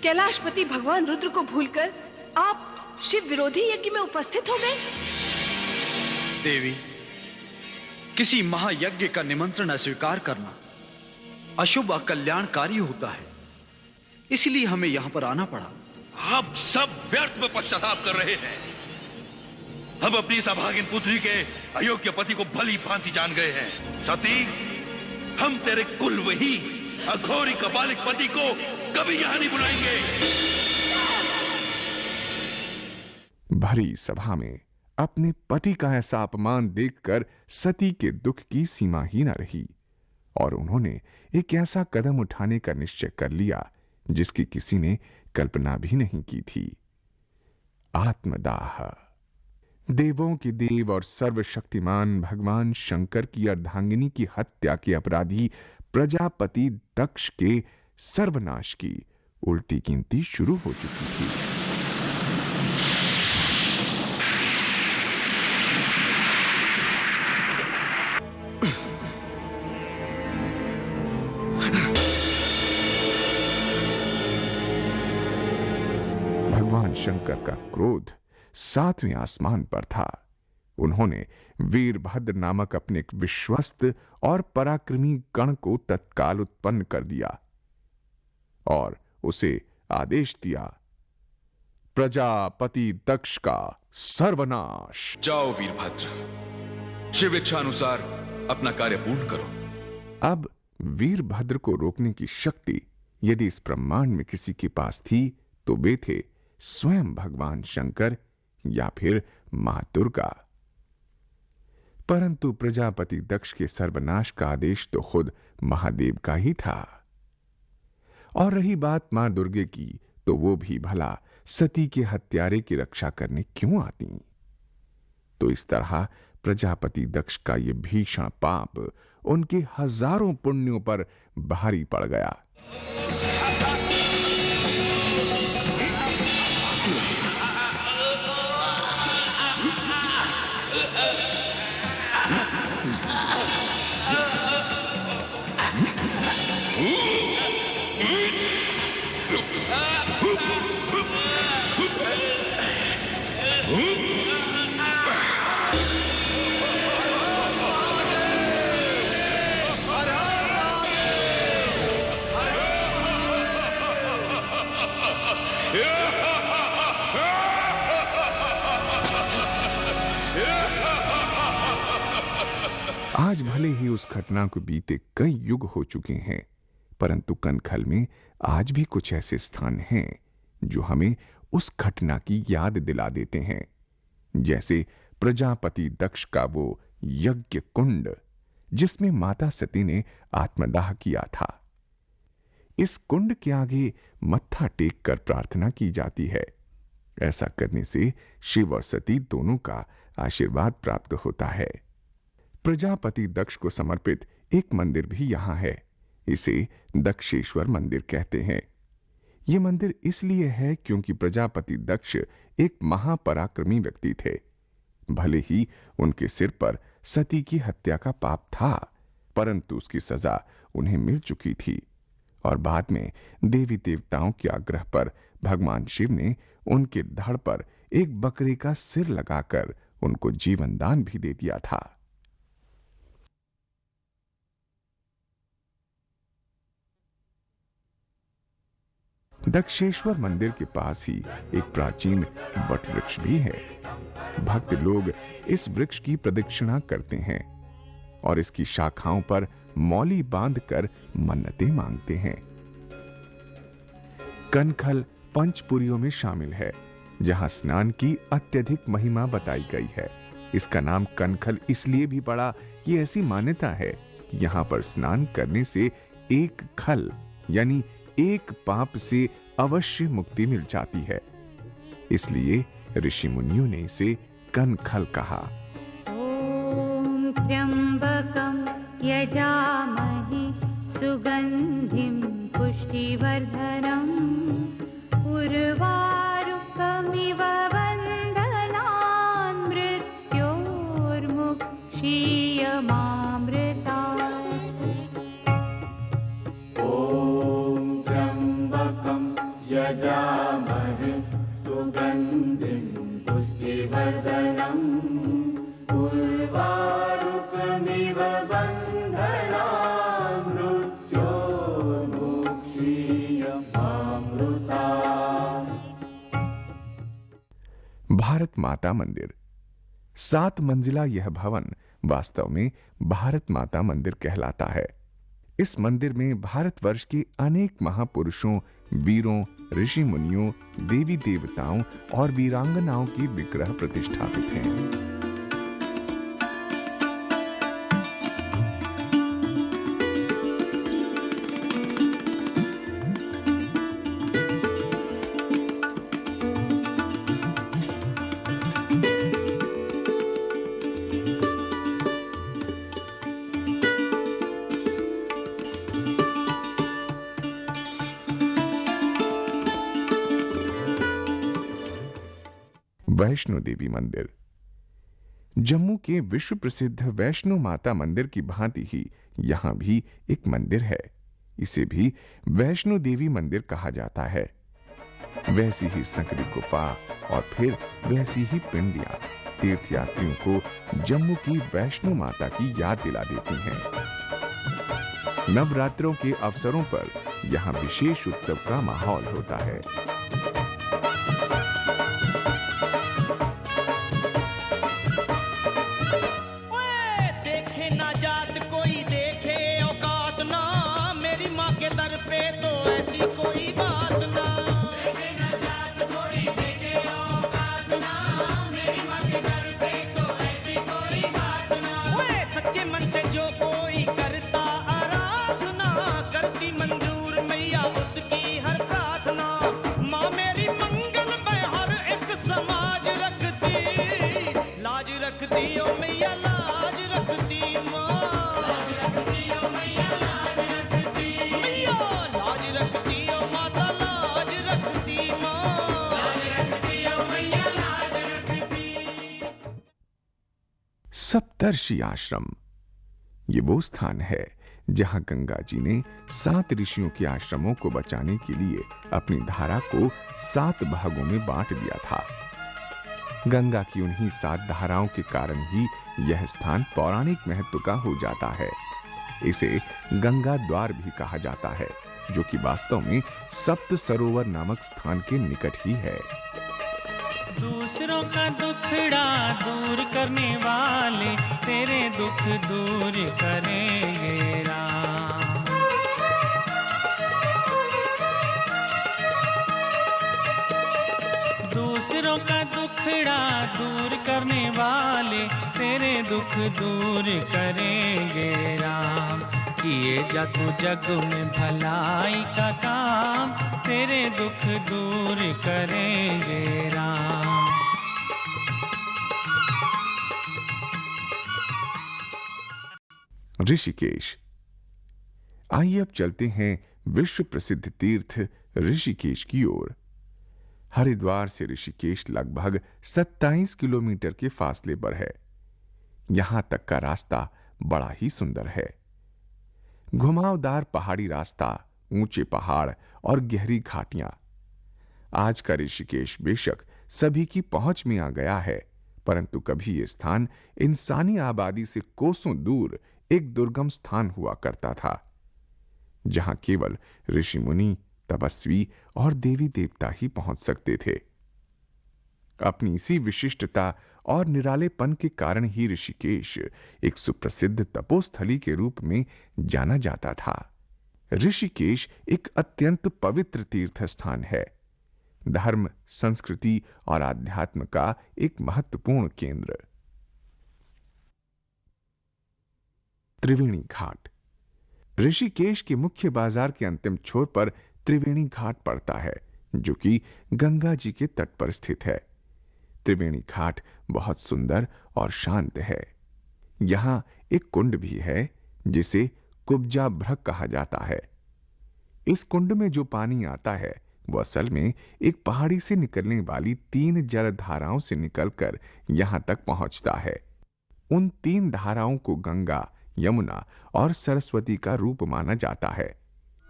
कैलाशपति भगवान रुद्र को भूलकर आप शिव विरोधी यज्ञ में उपस्थित हो गए? देवी, किसी महायज्ञ का निमंत्रण अस्वीकार करना अशुभ अकल्याणकारी होता है, इसलिए हमें यहां पर आना पड़ा। आप सब व्यर्थ में पश्चाताप कर रहे हैं। हम अपनी इस अभागिन पुत्री के अयोग्य पति को भली भांति जान गए हैं। सती, हम तेरे कुल वही अघोरी कपालिक पति को कभी यहां नहीं बुलाएंगे। भरी सभा में अपने पति का ऐसा अपमान देखकर सती के दुख की सीमा ही न रही और उन्होंने एक ऐसा कदम उठाने का निश्चय कर लिया जिसकी किसी ने कल्पना भी नहीं की थी। आत्मदाह। देवों के देव और सर्वशक्तिमान भगवान शंकर की अर्धांगिनी की हत्या के अपराधी प्रजापति दक्ष के सर्वनाश की उल्टी गिनती शुरू हो चुकी थी। भगवान शंकर का क्रोध 7वें आसमान पर था। उन्होंने वीरभद्र नामक अपने एक विश्वस्त और पराक्रमी गण को तत्काल उत्पन्न कर दिया और उसे आदेश दिया, प्रजापति दक्ष का सर्वनाश। जाओ वीरभद्र, शिव इच्छा अनुसार अपना कार्य पूर्ण करो। अब वीरभद्र को रोकने की शक्ति यदि इस ब्रह्मांड में किसी के पास थी तो वे थे स्वयं भगवान शंकर या फिर मां दुर्गा। परंतु प्रजापति दक्ष के सर्वनाश का आदेश तो खुद महादेव का ही था। और रही बात मां दुर्गे की, तो वो भी भला सती के हत्यारे की रक्षा करने क्यों आती। तो इस तरह प्रजापति दक्ष का यह भीषण पाप उनके हजारों पुण्यों पर भारी पड़ गया। आज भले ही उस घटना को बीते कई युग हो चुके हैं, परंतु कनखल में आज भी कुछ ऐसे स्थान हैं जो हमें उस घटना की याद दिला देते हैं। जैसे प्रजापति दक्ष का वो यज्ञ कुंड जिसमें माता सती ने आत्मदाह किया था। इस कुंड के आगे मत्था टेक कर प्रार्थना की जाती है। ऐसा करने से शिव और सती दोनों का आशीर्वाद प्राप्त होता है। प्रजापति दक्ष को समर्पित एक मंदिर भी यहां है। इसे दक्षेश्वर मंदिर कहते हैं। यह मंदिर इसलिए है क्योंकि प्रजापति दक्ष एक महापराक्रमी व्यक्ति थे। भले ही उनके सिर पर सती की हत्या का पाप था, परंतु उसकी सजा उन्हें मिल चुकी थी और बाद में देवी देवताओं के आग्रह पर भगवान शिव ने उनके धड़ पर एक बकरे का सिर लगाकर उनको जीवन दान भी दे दिया था। दक्षेश्वर मंदिर के पास ही एक प्राचीन वट वृक्ष भी है। भक्त लोग इस वृक्ष की प्रदक्षिणा करते हैं और इसकी शाखाओं पर मौली बांधकर मन्नतें मांगते हैं। कनखल पंचपुरियों में शामिल है, जहां स्नान की अत्यधिक महिमा बताई गई है। इसका नाम कनखल इसलिए भी पड़ा, ये ऐसी मान्यता है कि यहां पर स्नान करने से एक खल यानी एक पाप से अवश्य मुक्ति मिल जाती है। इसलिए ऋषि मुनियों ने इसे कनखल कहा। ओम त्र्यंबकम यजामहे सुगंधिम पुष्टिवर्धनम उर्वारुकमिव बन्धनान् मृत्योर्मुक्षीयमामृता। यजामहे सुगंधिं पुष्टिवर्धनम् उर्वारुकमिव बन्धनान् मृत्योर्मुक्षीयमामृता। भारत माता मंदिर 7 मंजिला यह भवन वास्तव में भारत माता मंदिर कहलाता है। इस मंदिर में भारतवर्ष के अनेक महापुरुषों, वीरों, ऋषि मुनियों, देवी देवताओं और वीरांगनाओं की विग्रह प्रतिष्ठापित हैं। वैष्णो देवी मंदिर जम्मू के विश्व प्रसिद्ध वैष्णो माता मंदिर की भांति ही यहां भी एक मंदिर है। इसे भी वैष्णो देवी मंदिर कहा जाता है। वैसी ही संकरी गुफा और फिर वैसी ही पिंडियां तीर्थयात्रियों को जम्मू की वैष्णो माता की याद दिला देती हैं। नवरात्रों के अवसरों पर यहां विशेष उत्सव का माहौल होता है। कोई देखे औकात ना, मेरी माँ के दर पे तो ऐसी कोई बात ना। देखे न जात कोई देखे औकात ना, मेरी माँ के दर पे तो ऐसी कोई बात ना। ओए सच्चे मन से जो कोई करता आराधना, करती मंजूर मैया उसकी हर प्रार्थना। माँ मेरी मंगल में हर एक समाज रखती, लाज रखती ओ मैया लाज रखती माँ। लाज रखती ओ मैया लाज रखती, मैया लाज रखती ओ माता लाज रखती माँ। लाज रखती ओ मैया लाज रखती। सप्तर्षि आश्रम ये वो स्थान है जहां गंगा जी ने 7 ऋषियों के आश्रमों को बचाने के लिए अपनी धारा को 7 भागों में बांट दिया था। गंगा की उन्हीं 7 धाराओं के कारण ही यह स्थान पौराणिक महत्व का हो जाता है। इसे गंगा द्वार भी कहा जाता है, जो कि वास्तव में सप्त सरोवर नामक स्थान के निकट ही है। दूसरों का दुखड़ा दूर करने वाले तेरे दुख दूर करेंगे राम। दूसरों का दुखड़ा दूर करने वाले तेरे दुख दूर करेंगे राम। किए जा तू जग में भलाई का काम, तेरे दुख दूर करेंगे राम। ऋषिकेश। आइए अब चलते हैं विश्व प्रसिद्ध तीर्थ ऋषिकेश की ओर। हरिद्वार से ऋषिकेश लगभग 27 किलोमीटर के फासले पर है। यहां तक का रास्ता बड़ा ही सुंदर है। घुमावदार पहाड़ी रास्ता, ऊंचे पहाड़ और गहरी घाटियां। आज का ऋषिकेश बेशक सभी की पहुंच में आ गया है, परंतु कभी यह स्थान इंसानी आबादी से कोसों दूर एक दुर्गम स्थान हुआ करता था, जहां केवल ऋषि मुनि, तपस्वी और देवी देवता ही पहुंच सकते थे। अपनी इसी विशिष्टता और निरालेपन के कारण ही ऋषिकेश एक सुप्रसिद्ध तपोस्थली के रूप में जाना जाता था। ऋषिकेश एक अत्यंत पवित्र तीर्थ स्थान है, धर्म, संस्कृति और आध्यात्म का एक महत्वपूर्ण केंद्र। त्रिवेणी घाट। ऋषिकेश के मुख्य बाजार के अंतिम छोर पर त्रिवेणी घाट पड़ता है, जो कि गंगा जी के तट पर स्थित है। त्रिवेणी घाट बहुत सुंदर और शांत है। यहां एक कुंड भी है, जिसे कुब्जा भ्रग कहा जाता है। इस कुंड में जो पानी आता है वह असल में एक पहाड़ी से निकलने वाली 3 जल धाराओं से निकलकर यहां तक पहुंचता है। उन 3 धाराओं को गंगा, यमुना और सरस्वती का रूप माना जाता है,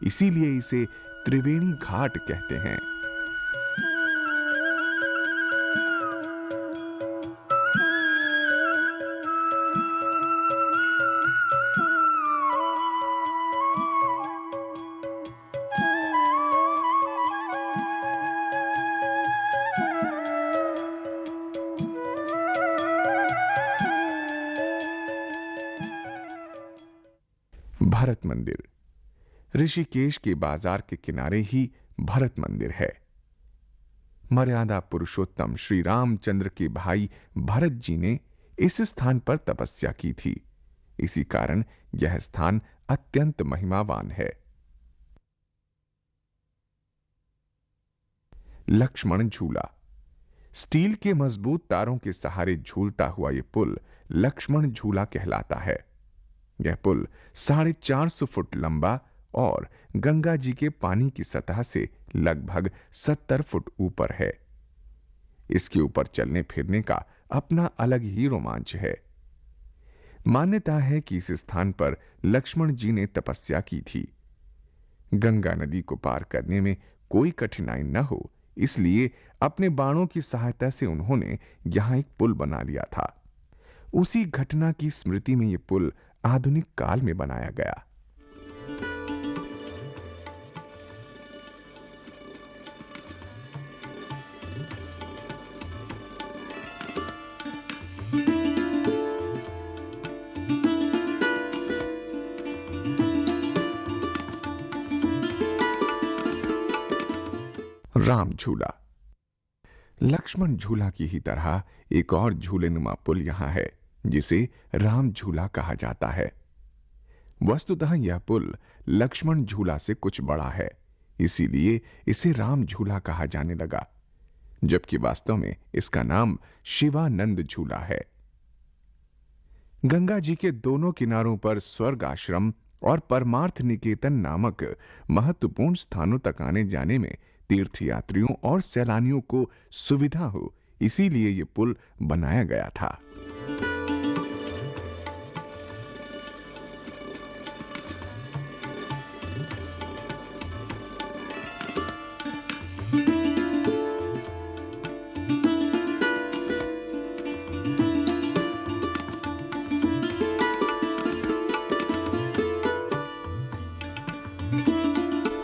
इसीलिए इसे त्रिवेणी घाट कहते हैं। भरत मंदिर। ऋषिकेश के बाजार के किनारे ही भरत मंदिर है। मर्यादा पुरुषोत्तम श्री रामचंद्र के भाई भरत जी ने इस स्थान पर तपस्या की थी। इसी कारण यह स्थान अत्यंत महिमावान है। लक्ष्मण झूला। स्टील के मजबूत तारों के सहारे झूलता हुआ यह पुल लक्ष्मण झूला कहलाता है। यह पुल 450 फुट लंबा और गंगा जी के पानी की सतह से लगभग 70 फुट ऊपर है। इसके ऊपर चलने फिरने का अपना अलग ही रोमांच है। मान्यता है कि इस स्थान पर लक्ष्मण जी ने तपस्या की थी। गंगा नदी को पार करने में कोई कठिनाई न हो, इसलिए अपने बाणों की सहायता से उन्होंने यहां एक पुल बना लिया था। उसी घटना की स्मृति में यह पुल आधुनिक काल में बनाया गया। राम झूला। लक्ष्मण झूला की ही तरह एक और झूलेनुमा पुल यहां है जिसे राम झूला कहा जाता है। वस्तुतः यह पुल लक्ष्मण झूला से कुछ बड़ा है, इसीलिए इसे राम झूला कहा जाने लगा, जबकि वास्तव में इसका नाम शिवानंद झूला है। गंगा जी के दोनों किनारों पर स्वर्ग आश्रम और परमार्थ निकेतन नामक महत्वपूर्ण स्थानों तक आने जाने में तीर्थयात्रियों और सैलानियों को सुविधा हो, इसीलिए यह पुल बनाया गया था।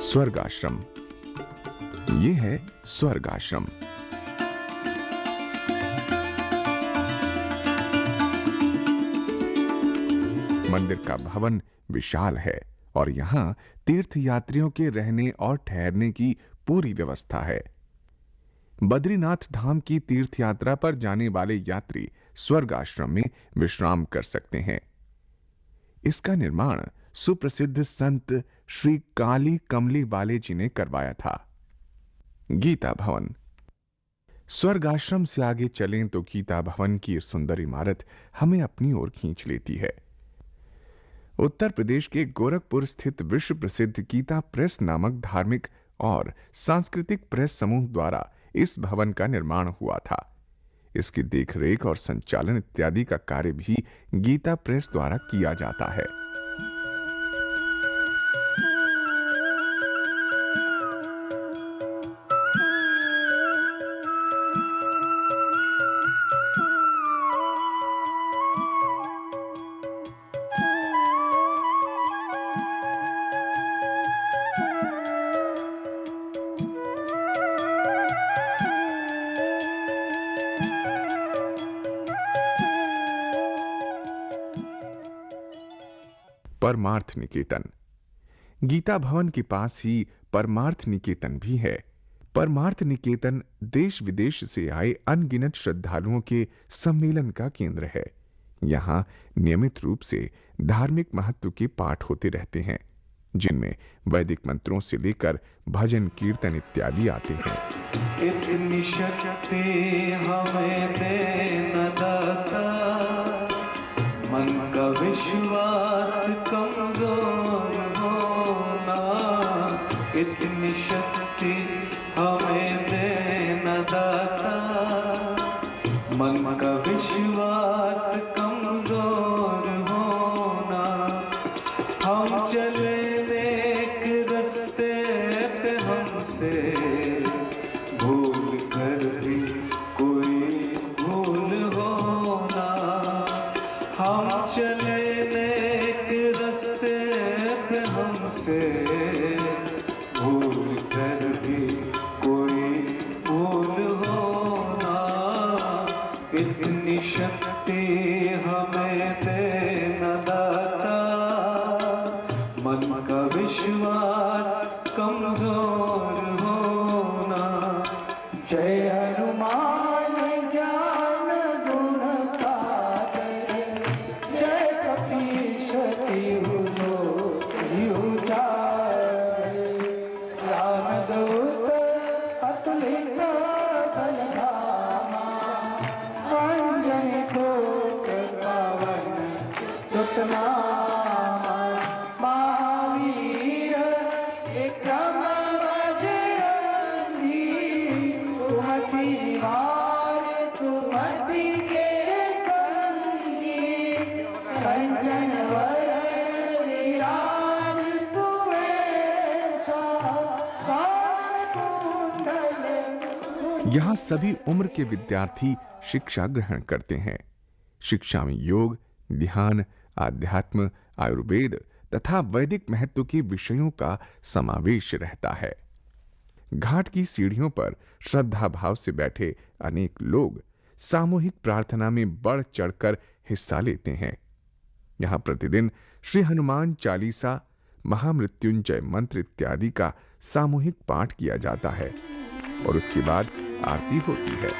स्वर्ग आश्रम, ये है स्वर्ग आश्रम। मंदिर का भवन विशाल है और यहां तीर्थयात्रियों के रहने और ठहरने की पूरी व्यवस्था है। बद्रीनाथ धाम की तीर्थ यात्रा पर जाने वाले यात्री स्वर्ग आश्रम में विश्राम कर सकते हैं। इसका निर्माण सुप्रसिद्ध संत श्री काली कमली वाले जी ने करवाया था। गीता भवन। स्वर्ग आश्रम से आगे चलें तो गीता भवन की सुंदर इमारत हमें अपनी ओर खींच लेती है। उत्तर प्रदेश के गोरखपुर स्थित विश्व प्रसिद्ध गीता प्रेस नामक धार्मिक और सांस्कृतिक प्रेस समूह द्वारा इस भवन का निर्माण हुआ था। इसकी देखरेख और संचालन इत्यादि का कार्य भी गीता प्रेस द्वारा किया जाता है। परमार्थ निकेतन। गीता भवन के पास ही परमार्थ निकेतन भी है। परमार्थ निकेतन देश विदेश से आए अनगिनत श्रद्धालुओं के सम्मेलन का केंद्र है। यहाँ नियमित रूप से धार्मिक महत्व के पाठ होते रहते हैं, जिनमें वैदिक मंत्रों से लेकर भजन कीर्तन इत्यादि आते हैं। इतनी शक्ति हमें दे न दाता, मन का विश्वास कमजोर होना। इतनी शक्ति हमें दे न दाता, मन का विश्वास कमजोर होना। हम चले नेक रास्ते पे, हमसे भूल कर भी कोई भूल होना। हम चले नेक रास्ते पे, हमसे भूल कर भी कोई भूल होना। इतनी शक्ति हमें दे न दाता, मन का विश्वास कमजोर होना। जय हनुमान ज्ञान गुण सागर, जय कपीश तिहु लोक उजागर। रामदूत अतुलित बल धामा, अंजनी पुत्र पवन सुत नामा। महावीर विक्रम बजरंगी, सुमति निवार सुमति के संगी। कंचन वरण विराज सुवेशा, कानकुंडल। यहाँ सभी उम्र के विद्यार्थी शिक्षा ग्रहण करते हैं। शिक्षा में योग, ध्यान, आध्यात्म, आयुर्वेद तथा वैदिक महत्व के विषयों का समावेश रहता है। घाट की सीढ़ियों पर श्रद्धा भाव से बैठे अनेक लोग सामूहिक प्रार्थना में बढ़ चढ़कर हिस्सा लेते हैं। यहाँ प्रतिदिन श्री हनुमान चालीसा, महामृत्युंजय मंत्र इत्यादि का सामूहिक पाठ किया जाता है। और उसके बाद आरती होती है।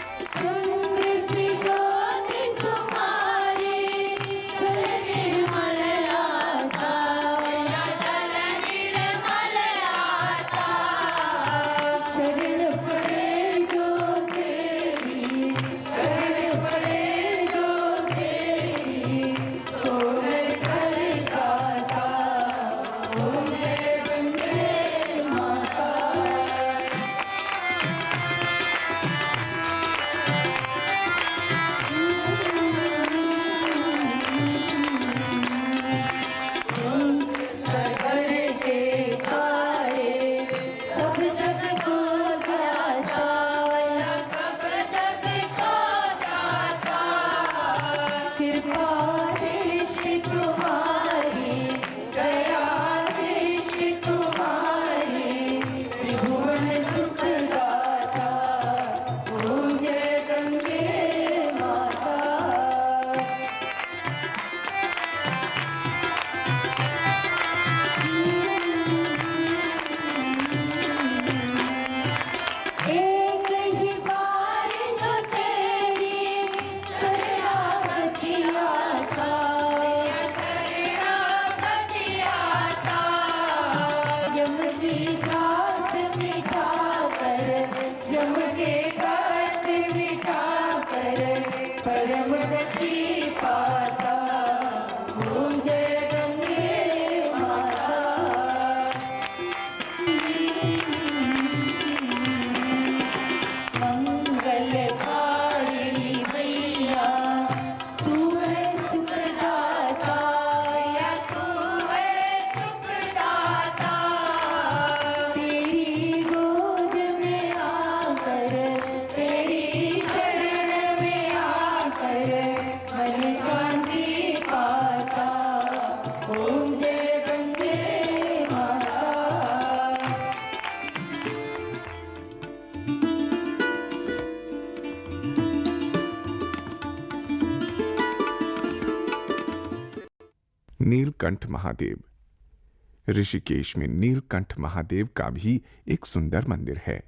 नीलकंठ महादेव। ऋषिकेश में नीलकंठ महादेव का भी एक सुंदर मंदिर है।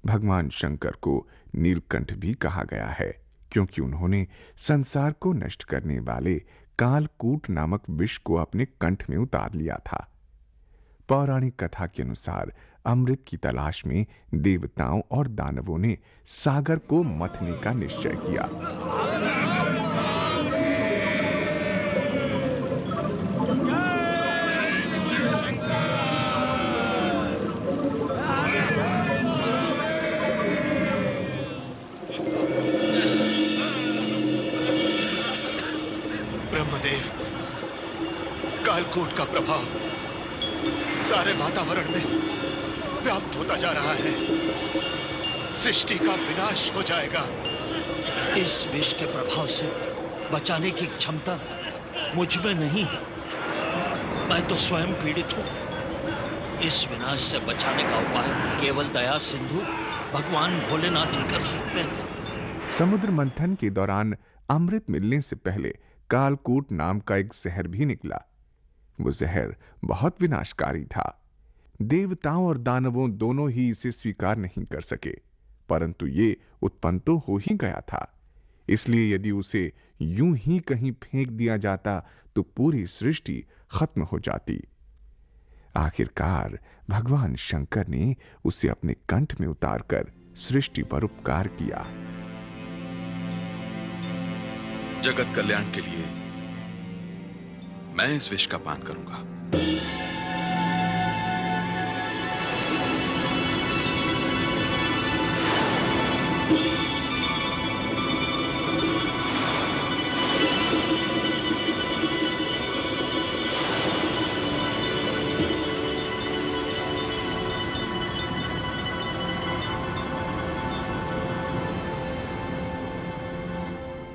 भगवान शंकर को नीलकंठ भी कहा गया है क्योंकि उन्होंने संसार को नष्ट करने वाले कालकूट नामक विष को अपने कंठ में उतार लिया था। पौराणिक कथा के अनुसार अमृत की तलाश में देवताओं और दानवों ने सागर को मथने का निश्चय किया। ब्रह्मदेव, कालकूट का प्रभाव सारे वातावरण में व्याप्त होता जा रहा है। सृष्टि का विनाश हो जाएगा। इस विष के प्रभाव से बचाने की क्षमता मुझ में नहीं है। मैं तो स्वयं पीड़ित हूँ। इस विनाश से बचाने का उपाय केवल दया सिंधु भगवान भोलेनाथ ही कर सकते हैं। समुद्र मंथन के दौरान अमृत मिलने से पहले कालकूट नाम का एक जहर भी निकला। वो जहर बहुत विनाशकारी था। देवताओं और दानवों दोनों ही इसे स्वीकार नहीं कर सके, परंतु ये उत्पन्न तो हो ही गया था। इसलिए यदि उसे यूं ही कहीं फेंक दिया जाता तो पूरी सृष्टि खत्म हो जाती। आखिरकार भगवान शंकर ने उसे अपने कंठ में उतारकर सृष्टि पर उपकार किया। जगत कल्याण के लिए मैं इस विष का पान करूंगा।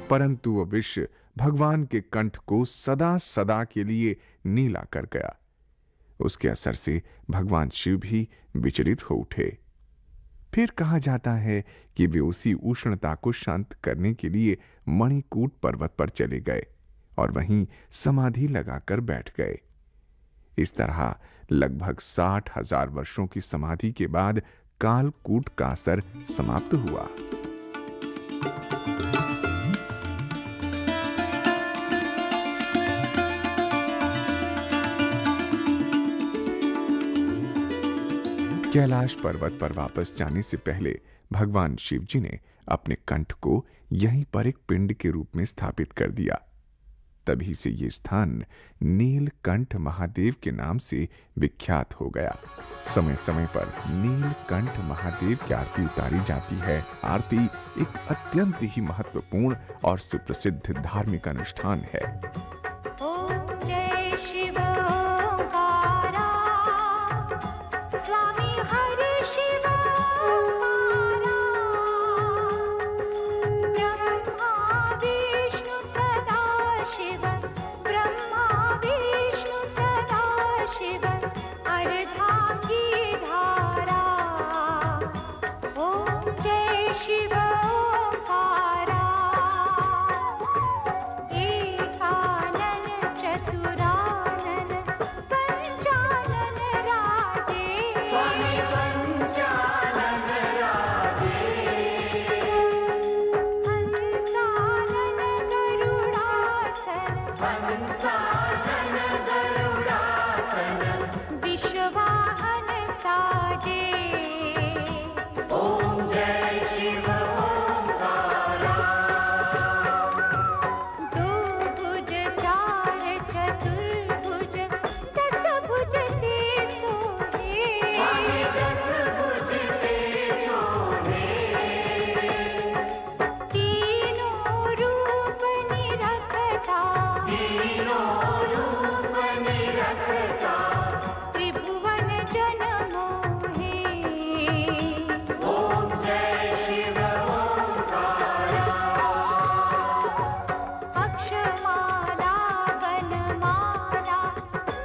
परंतु वह विष भगवान के कंठ को सदा सदा के लिए नीला कर गया। उसके असर से भगवान शिव भी विचलित हो उठे। फिर कहा जाता है कि वे उसी उष्णता को शांत करने के लिए मणिकूट पर्वत पर चले गए और वहीं समाधि लगाकर बैठ गए। इस तरह लगभग 60,000 वर्षों की समाधि के बाद कालकूट का असर समाप्त हुआ। कैलाश पर्वत पर वापस जाने से पहले भगवान शिव जी ने अपने कंठ को यहीं पर एक पिंड के रूप में स्थापित कर दिया। तभी से ये स्थान नीलकंठ महादेव के नाम से विख्यात हो गया। समय समय पर नीलकंठ महादेव की आरती उतारी जाती है। आरती एक अत्यंत ही महत्वपूर्ण और सुप्रसिद्ध धार्मिक अनुष्ठान है। ओम जय शिव ओंकारा, स्वामी हरि शिव ओंकारा, ब्रह्मा विष्णु सदा शिव, ब्रह्मा विष्णु सदा शिव, अर्धांगी धारा। ओम जय शिव ओंकारा, एकानन चतुरानन पंचानन राजे, स्वामी पंचानन राजे, हंसानन गरुड़ासन, हंसानन गरुड़ासन, विश्ववाहन साजे। ओम जय शिव ओंकारा, दो भुज चार चतुर्भुज दस भुज ते सोहे, स्वामी दस भुज ते सोहे, तीनों रूप निरखता, तीनों रूप निरखता, त्रिभुवन जन मोहे। ओम जय शिव ओंकारा, अक्षमाला वनमाला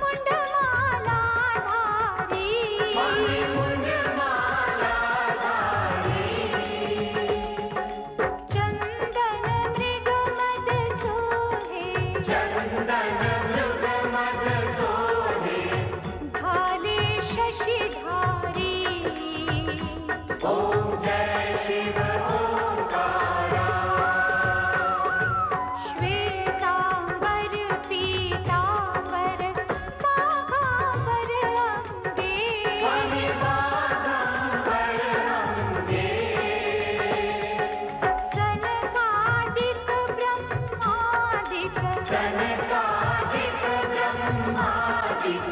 मुंडमाला धारी, स्वामी मुंडमाला धारी, चंदन मृग मद सोहे, चंदन मृग मद सोहे, भाले शशिधारी। ओम जय शिव ओंकारा, श्वेतांबर पीतांबर मागांबर अंगे, स्वामी मागांबर अंगे, सनकादिक ब्रह्मादिक, सनकादिक ब्रह्मादिक,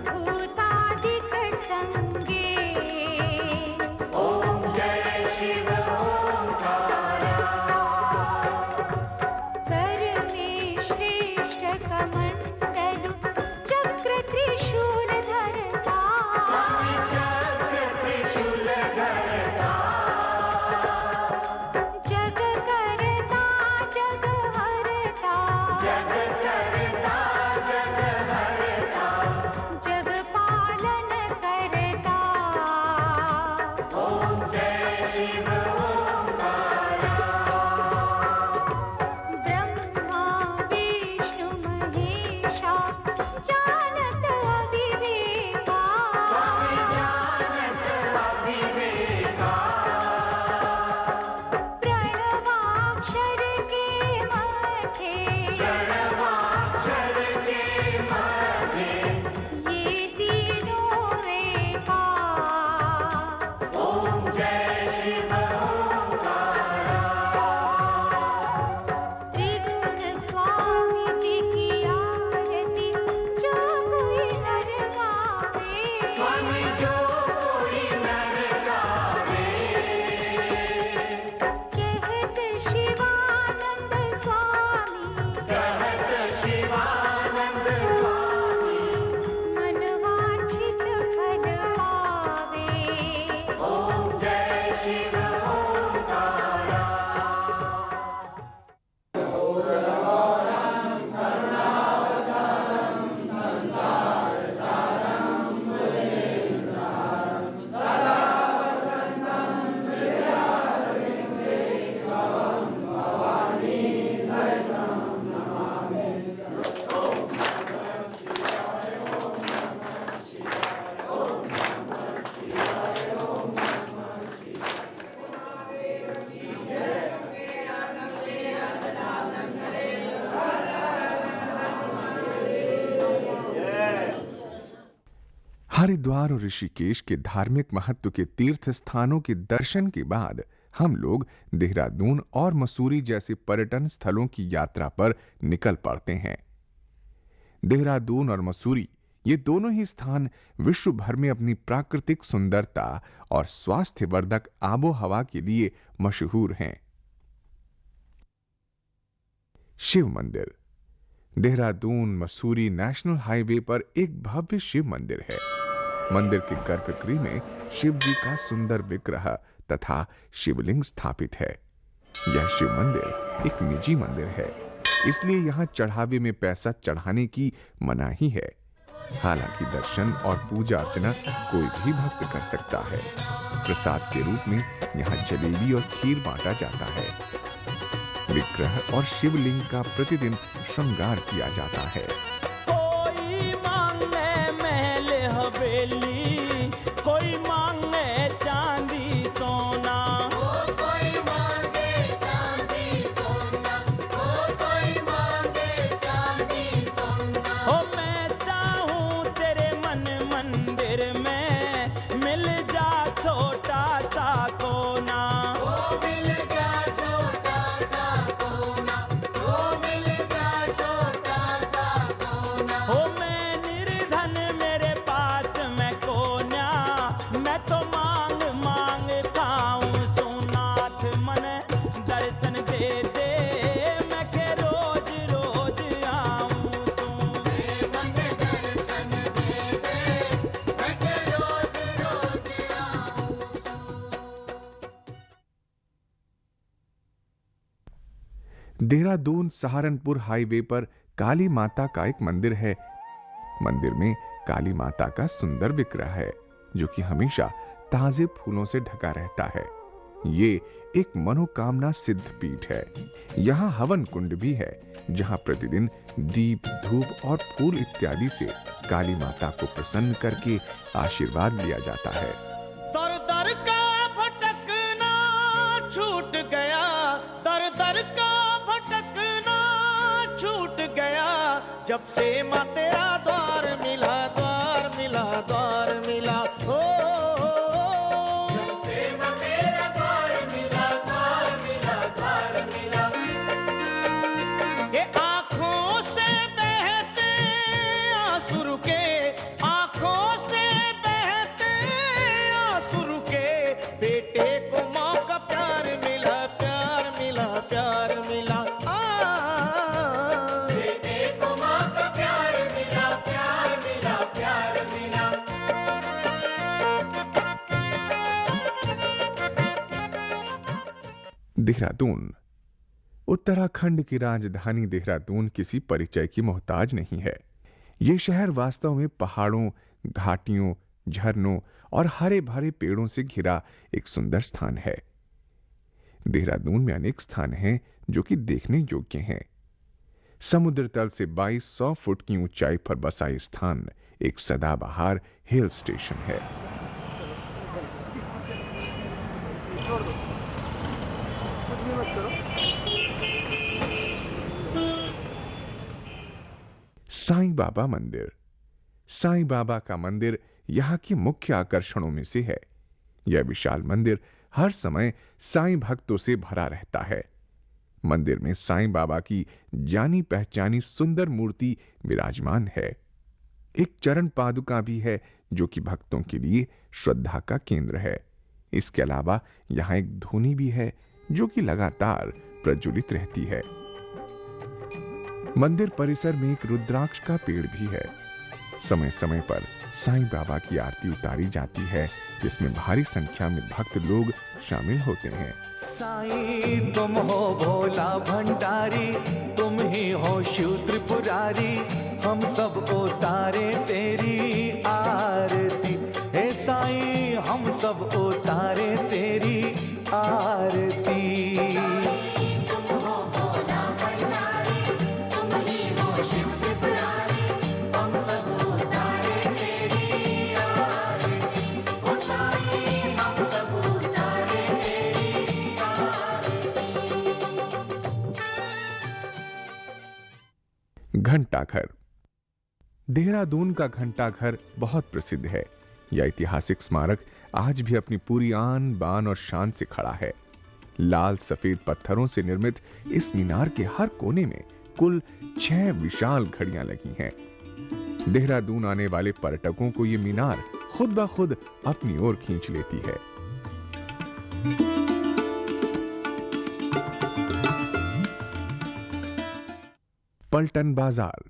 भूतादिक संगे। ओम जय शिव ओंकारा, कर में श्रेष्ठ कमंडलु चक्र त्रिशूल धरता, स्वामी चक्र त्रिशूल धरता, जग करता जग हरता, जग करता जग हरता, जग हरिद्वार और ऋषिकेश के धार्मिक महत्व के तीर्थ स्थानों के दर्शन के बाद हम लोग देहरादून और मसूरी जैसे पर्यटन स्थलों की यात्रा पर निकल पड़ते हैं। देहरादून और मसूरी ये दोनों ही स्थान विश्व भर में अपनी प्राकृतिक सुंदरता और स्वास्थ्यवर्धक आबो हवा के लिए मशहूर हैं। शिव मंदिर। देहरादून मसूरी नेशनल हाईवे पर एक भव्य शिव मंदिर है। मंदिर के गर्भगृह में शिव जी का सुंदर विग्रह तथा शिवलिंग स्थापित है। यह शिव मंदिर एक निजी मंदिर है, इसलिए यहां चढ़ावे में पैसा चढ़ाने की मनाही है। हालांकि दर्शन और पूजा अर्चना कोई भी भक्त कर सकता है। प्रसाद के रूप में यहां जलेबी और खीर बांटा जाता है। विग्रह और शिवलिंग का प्रतिदिन श्रृंगार किया जाता है। कोई मांगे महल हवेली, कोई मांगे चांदी सोना, कोई मांगे चांदी सोना, कोई मांगे चांदी सोना। ओ मैं चाहूं तेरे मन मंदिर में मिल जा छोटा सा कोना, ओ मिल जा छोटा सा कोना, ओ मिल जा छोटा सा कोना। ओ मैं निर्धन मेरे पास मैं कोना, मैं तो मांग मांग खाऊं सोनाथ मन दर्शन दे दे, मैं के रोज रोज आऊं सो मन दर्शन दे दे, मैं के रोज रोज आऊं देहरादून सहारनपुर हाईवे पर काली माता का एक मंदिर है। मंदिर में काली माता का सुंदर विग्रह है जो कि हमेशा ताजे फूलों से ढका रहता है। ये एक मनोकामना सिद्ध पीठ है। यहाँ हवन कुंड भी है जहाँ प्रतिदिन दीप, धूप और फूल इत्यादि से काली माता को प्रसन्न करके आशीर्वाद लिया जाता है। दर दर का भटकना छूट गया, दर दर का भटकना छूट गया, जब से माँ तेरा द्वार मिला, द्वार मिला, द्वार मिला। हो जब से माँ तेरा द्वार मिला, द्वार मिला, द्वार मिला। ये आँखों से बहते आंसू रुके, आँखों से बहते आंसू रुके, बेटे को माँ का प्यार मिला, प्यार मिला, प्यार मिला। बेटे को माँ का प्यार मिला, प्यार मिला, प्यार मिला। देहरादून। उत्तराखंड की राजधानी देहरादून किसी परिचय की मोहताज नहीं है। ये शहर वास्तव में पहाड़ों, घाटियों, झरनों और हरे भरे पेड़ों से घिरा एक सुंदर स्थान है। देहरादून में अनेक स्थान हैं जो कि देखने योग्य हैं। समुद्र तल से 2200 फुट की ऊंचाई पर बसा ये स्थान एक सदाबहार हिल स्टेशन है। साईं बाबा मंदिर। साईं बाबा का मंदिर यहाँ के मुख्य आकर्षणों में से है। यह विशाल मंदिर हर समय साईं भक्तों से भरा रहता है। मंदिर में साईं बाबा की जानी पहचानी सुंदर मूर्ति विराजमान है। एक चरण पादुका भी है जो कि भक्तों के लिए श्रद्धा का केंद्र है। इसके अलावा यहाँ एक धूनी भी है जो कि लगातार प्रज्वलित रहती है। मंदिर परिसर में एक रुद्राक्ष का पेड़ भी है। समय समय पर साईं बाबा की आरती उतारी जाती है जिसमें भारी संख्या में भक्त लोग शामिल होते हैं। साईं तुम हो भोला भंडारी, तुम ही हो शिव त्रिपुरारी, हम सब उतारे तेरी आरती। हे साईं हम सब उतारे तेरी आरती। घंटाघर। देहरादून का घंटाघर बहुत प्रसिद्ध है। यह ऐतिहासिक स्मारक आज भी अपनी पूरी आन बान और शान से खड़ा है। लाल सफेद पत्थरों से निर्मित इस मीनार के हर कोने में कुल 6 विशाल घड़ियां लगी हैं। देहरादून आने वाले पर्यटकों को यह मीनार खुद ब खुद अपनी ओर खींच लेती है। पलटन बाजार।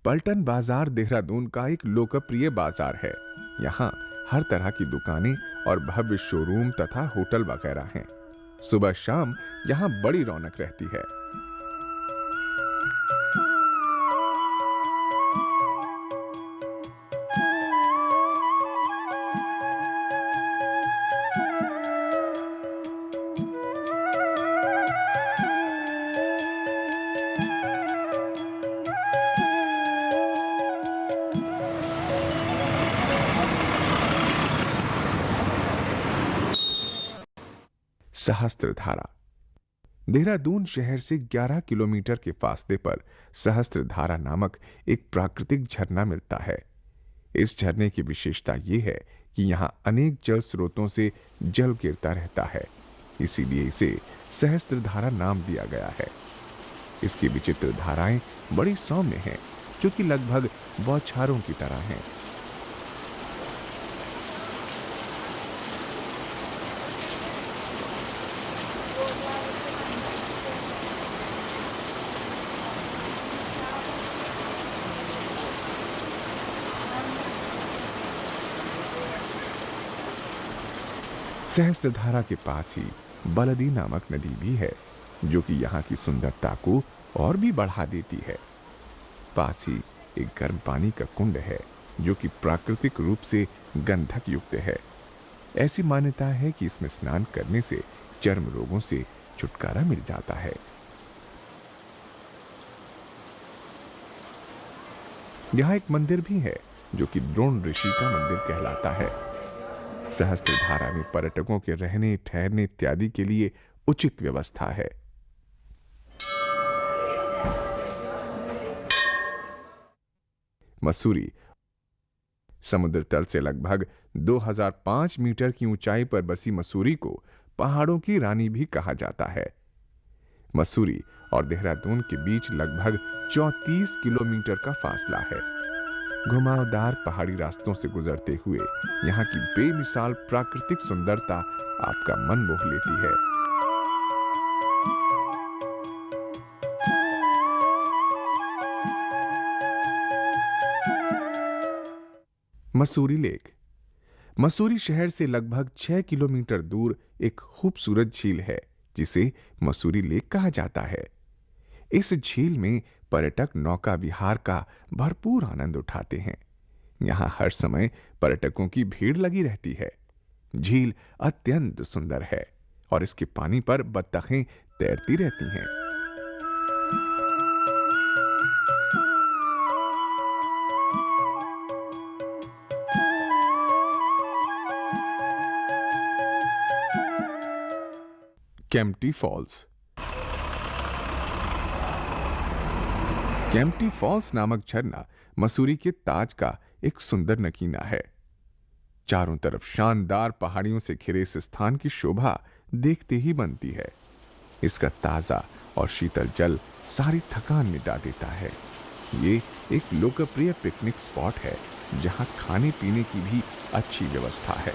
पलटन बाजार देहरादून का एक लोकप्रिय बाजार है। यहाँ हर तरह की दुकानें और भव्य शोरूम तथा होटल वगैरह हैं। सुबह शाम यहाँ बड़ी रौनक रहती है। सहस्त्रधारा। देहरादून शहर से 11 किलोमीटर के फासले पर सहस्त्रधारा नामक एक प्राकृतिक झरना मिलता है। इस झरने की विशेषता यह है कि यहां अनेक जल स्रोतों से जल गिरता रहता है, इसीलिए इसे सहस्त्रधारा नाम दिया गया है। इसकी विचित्र धाराएं बड़ी सौम्य हैं, जो कि लगभग बौछारों की तरह हैं। सहस्त्रधारा के पास ही बलदी नामक नदी भी है, जो कि यहाँ की सुंदरता को और भी बढ़ा देती है। पास ही एक गर्म पानी का कुंड है, जो कि प्राकृतिक रूप से गंधक युक्त है। ऐसी मान्यता है कि इसमें स्नान करने से चर्म रोगों से छुटकारा मिल जाता है। यहाँ एक मंदिर भी है, जो कि द्रोण ऋषि का मंदिर कहलाता है। सहस्त्रधारा में पर्यटकों के रहने, ठहरने इत्यादि के लिए उचित व्यवस्था है। मसूरी। समुद्र तल से लगभग 2005 मीटर की ऊंचाई पर बसी मसूरी को पहाड़ों की रानी भी कहा जाता है। मसूरी और देहरादून के बीच लगभग 34 किलोमीटर का फासला है। घुमावदार पहाड़ी रास्तों से गुजरते हुए यहाँ की बेमिसाल प्राकृतिक सुंदरता आपका मन मोह लेती है। मसूरी लेक। मसूरी शहर से लगभग 6 किलोमीटर दूर एक खूबसूरत झील है, जिसे मसूरी लेक कहा जाता है। इस झील में पर्यटक नौका विहार का भरपूर आनंद उठाते हैं। यहां हर समय पर्यटकों की भीड़ लगी रहती है। झील अत्यंत सुंदर है और इसके पानी पर बत्तखें तैरती रहती हैं। केम्प्टी फॉल्स। केम्प्टी फॉल्स नामक झरना मसूरी के ताज का एक सुंदर नगीना है। चारों तरफ शानदार पहाड़ियों से घिरे इस स्थान की शोभा देखते ही बनती है। इसका ताजा और शीतल जल सारी थकान मिटा देता है। ये एक लोकप्रिय पिकनिक स्पॉट है, जहां खाने पीने की भी अच्छी व्यवस्था है।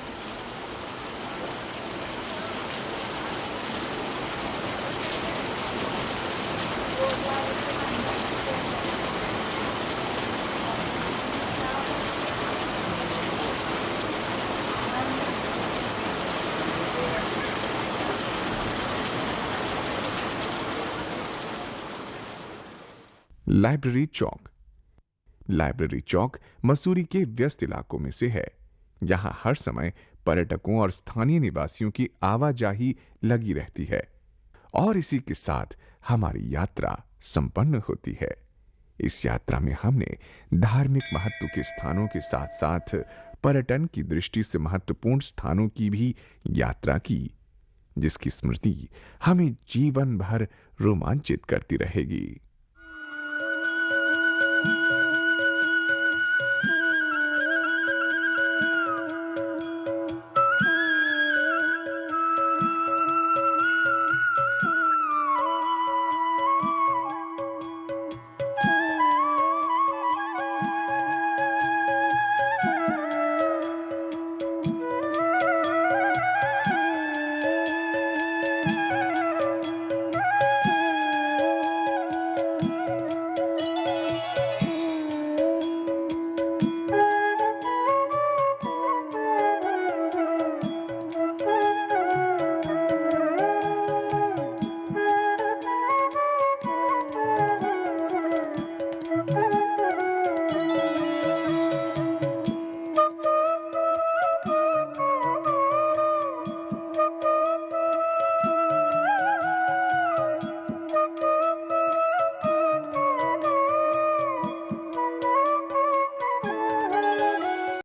लाइब्रेरी चौक। लाइब्रेरी चौक मसूरी के व्यस्त इलाकों में से है। यहां हर समय पर्यटकों और स्थानीय निवासियों की आवाजाही लगी रहती है और इसी के साथ हमारी यात्रा संपन्न होती है। इस यात्रा में हमने धार्मिक महत्व के स्थानों के साथ साथ पर्यटन की दृष्टि से महत्वपूर्ण स्थानों की भी यात्रा की, जिसकी स्मृति हमें जीवन भर रोमांचित करती रहेगी।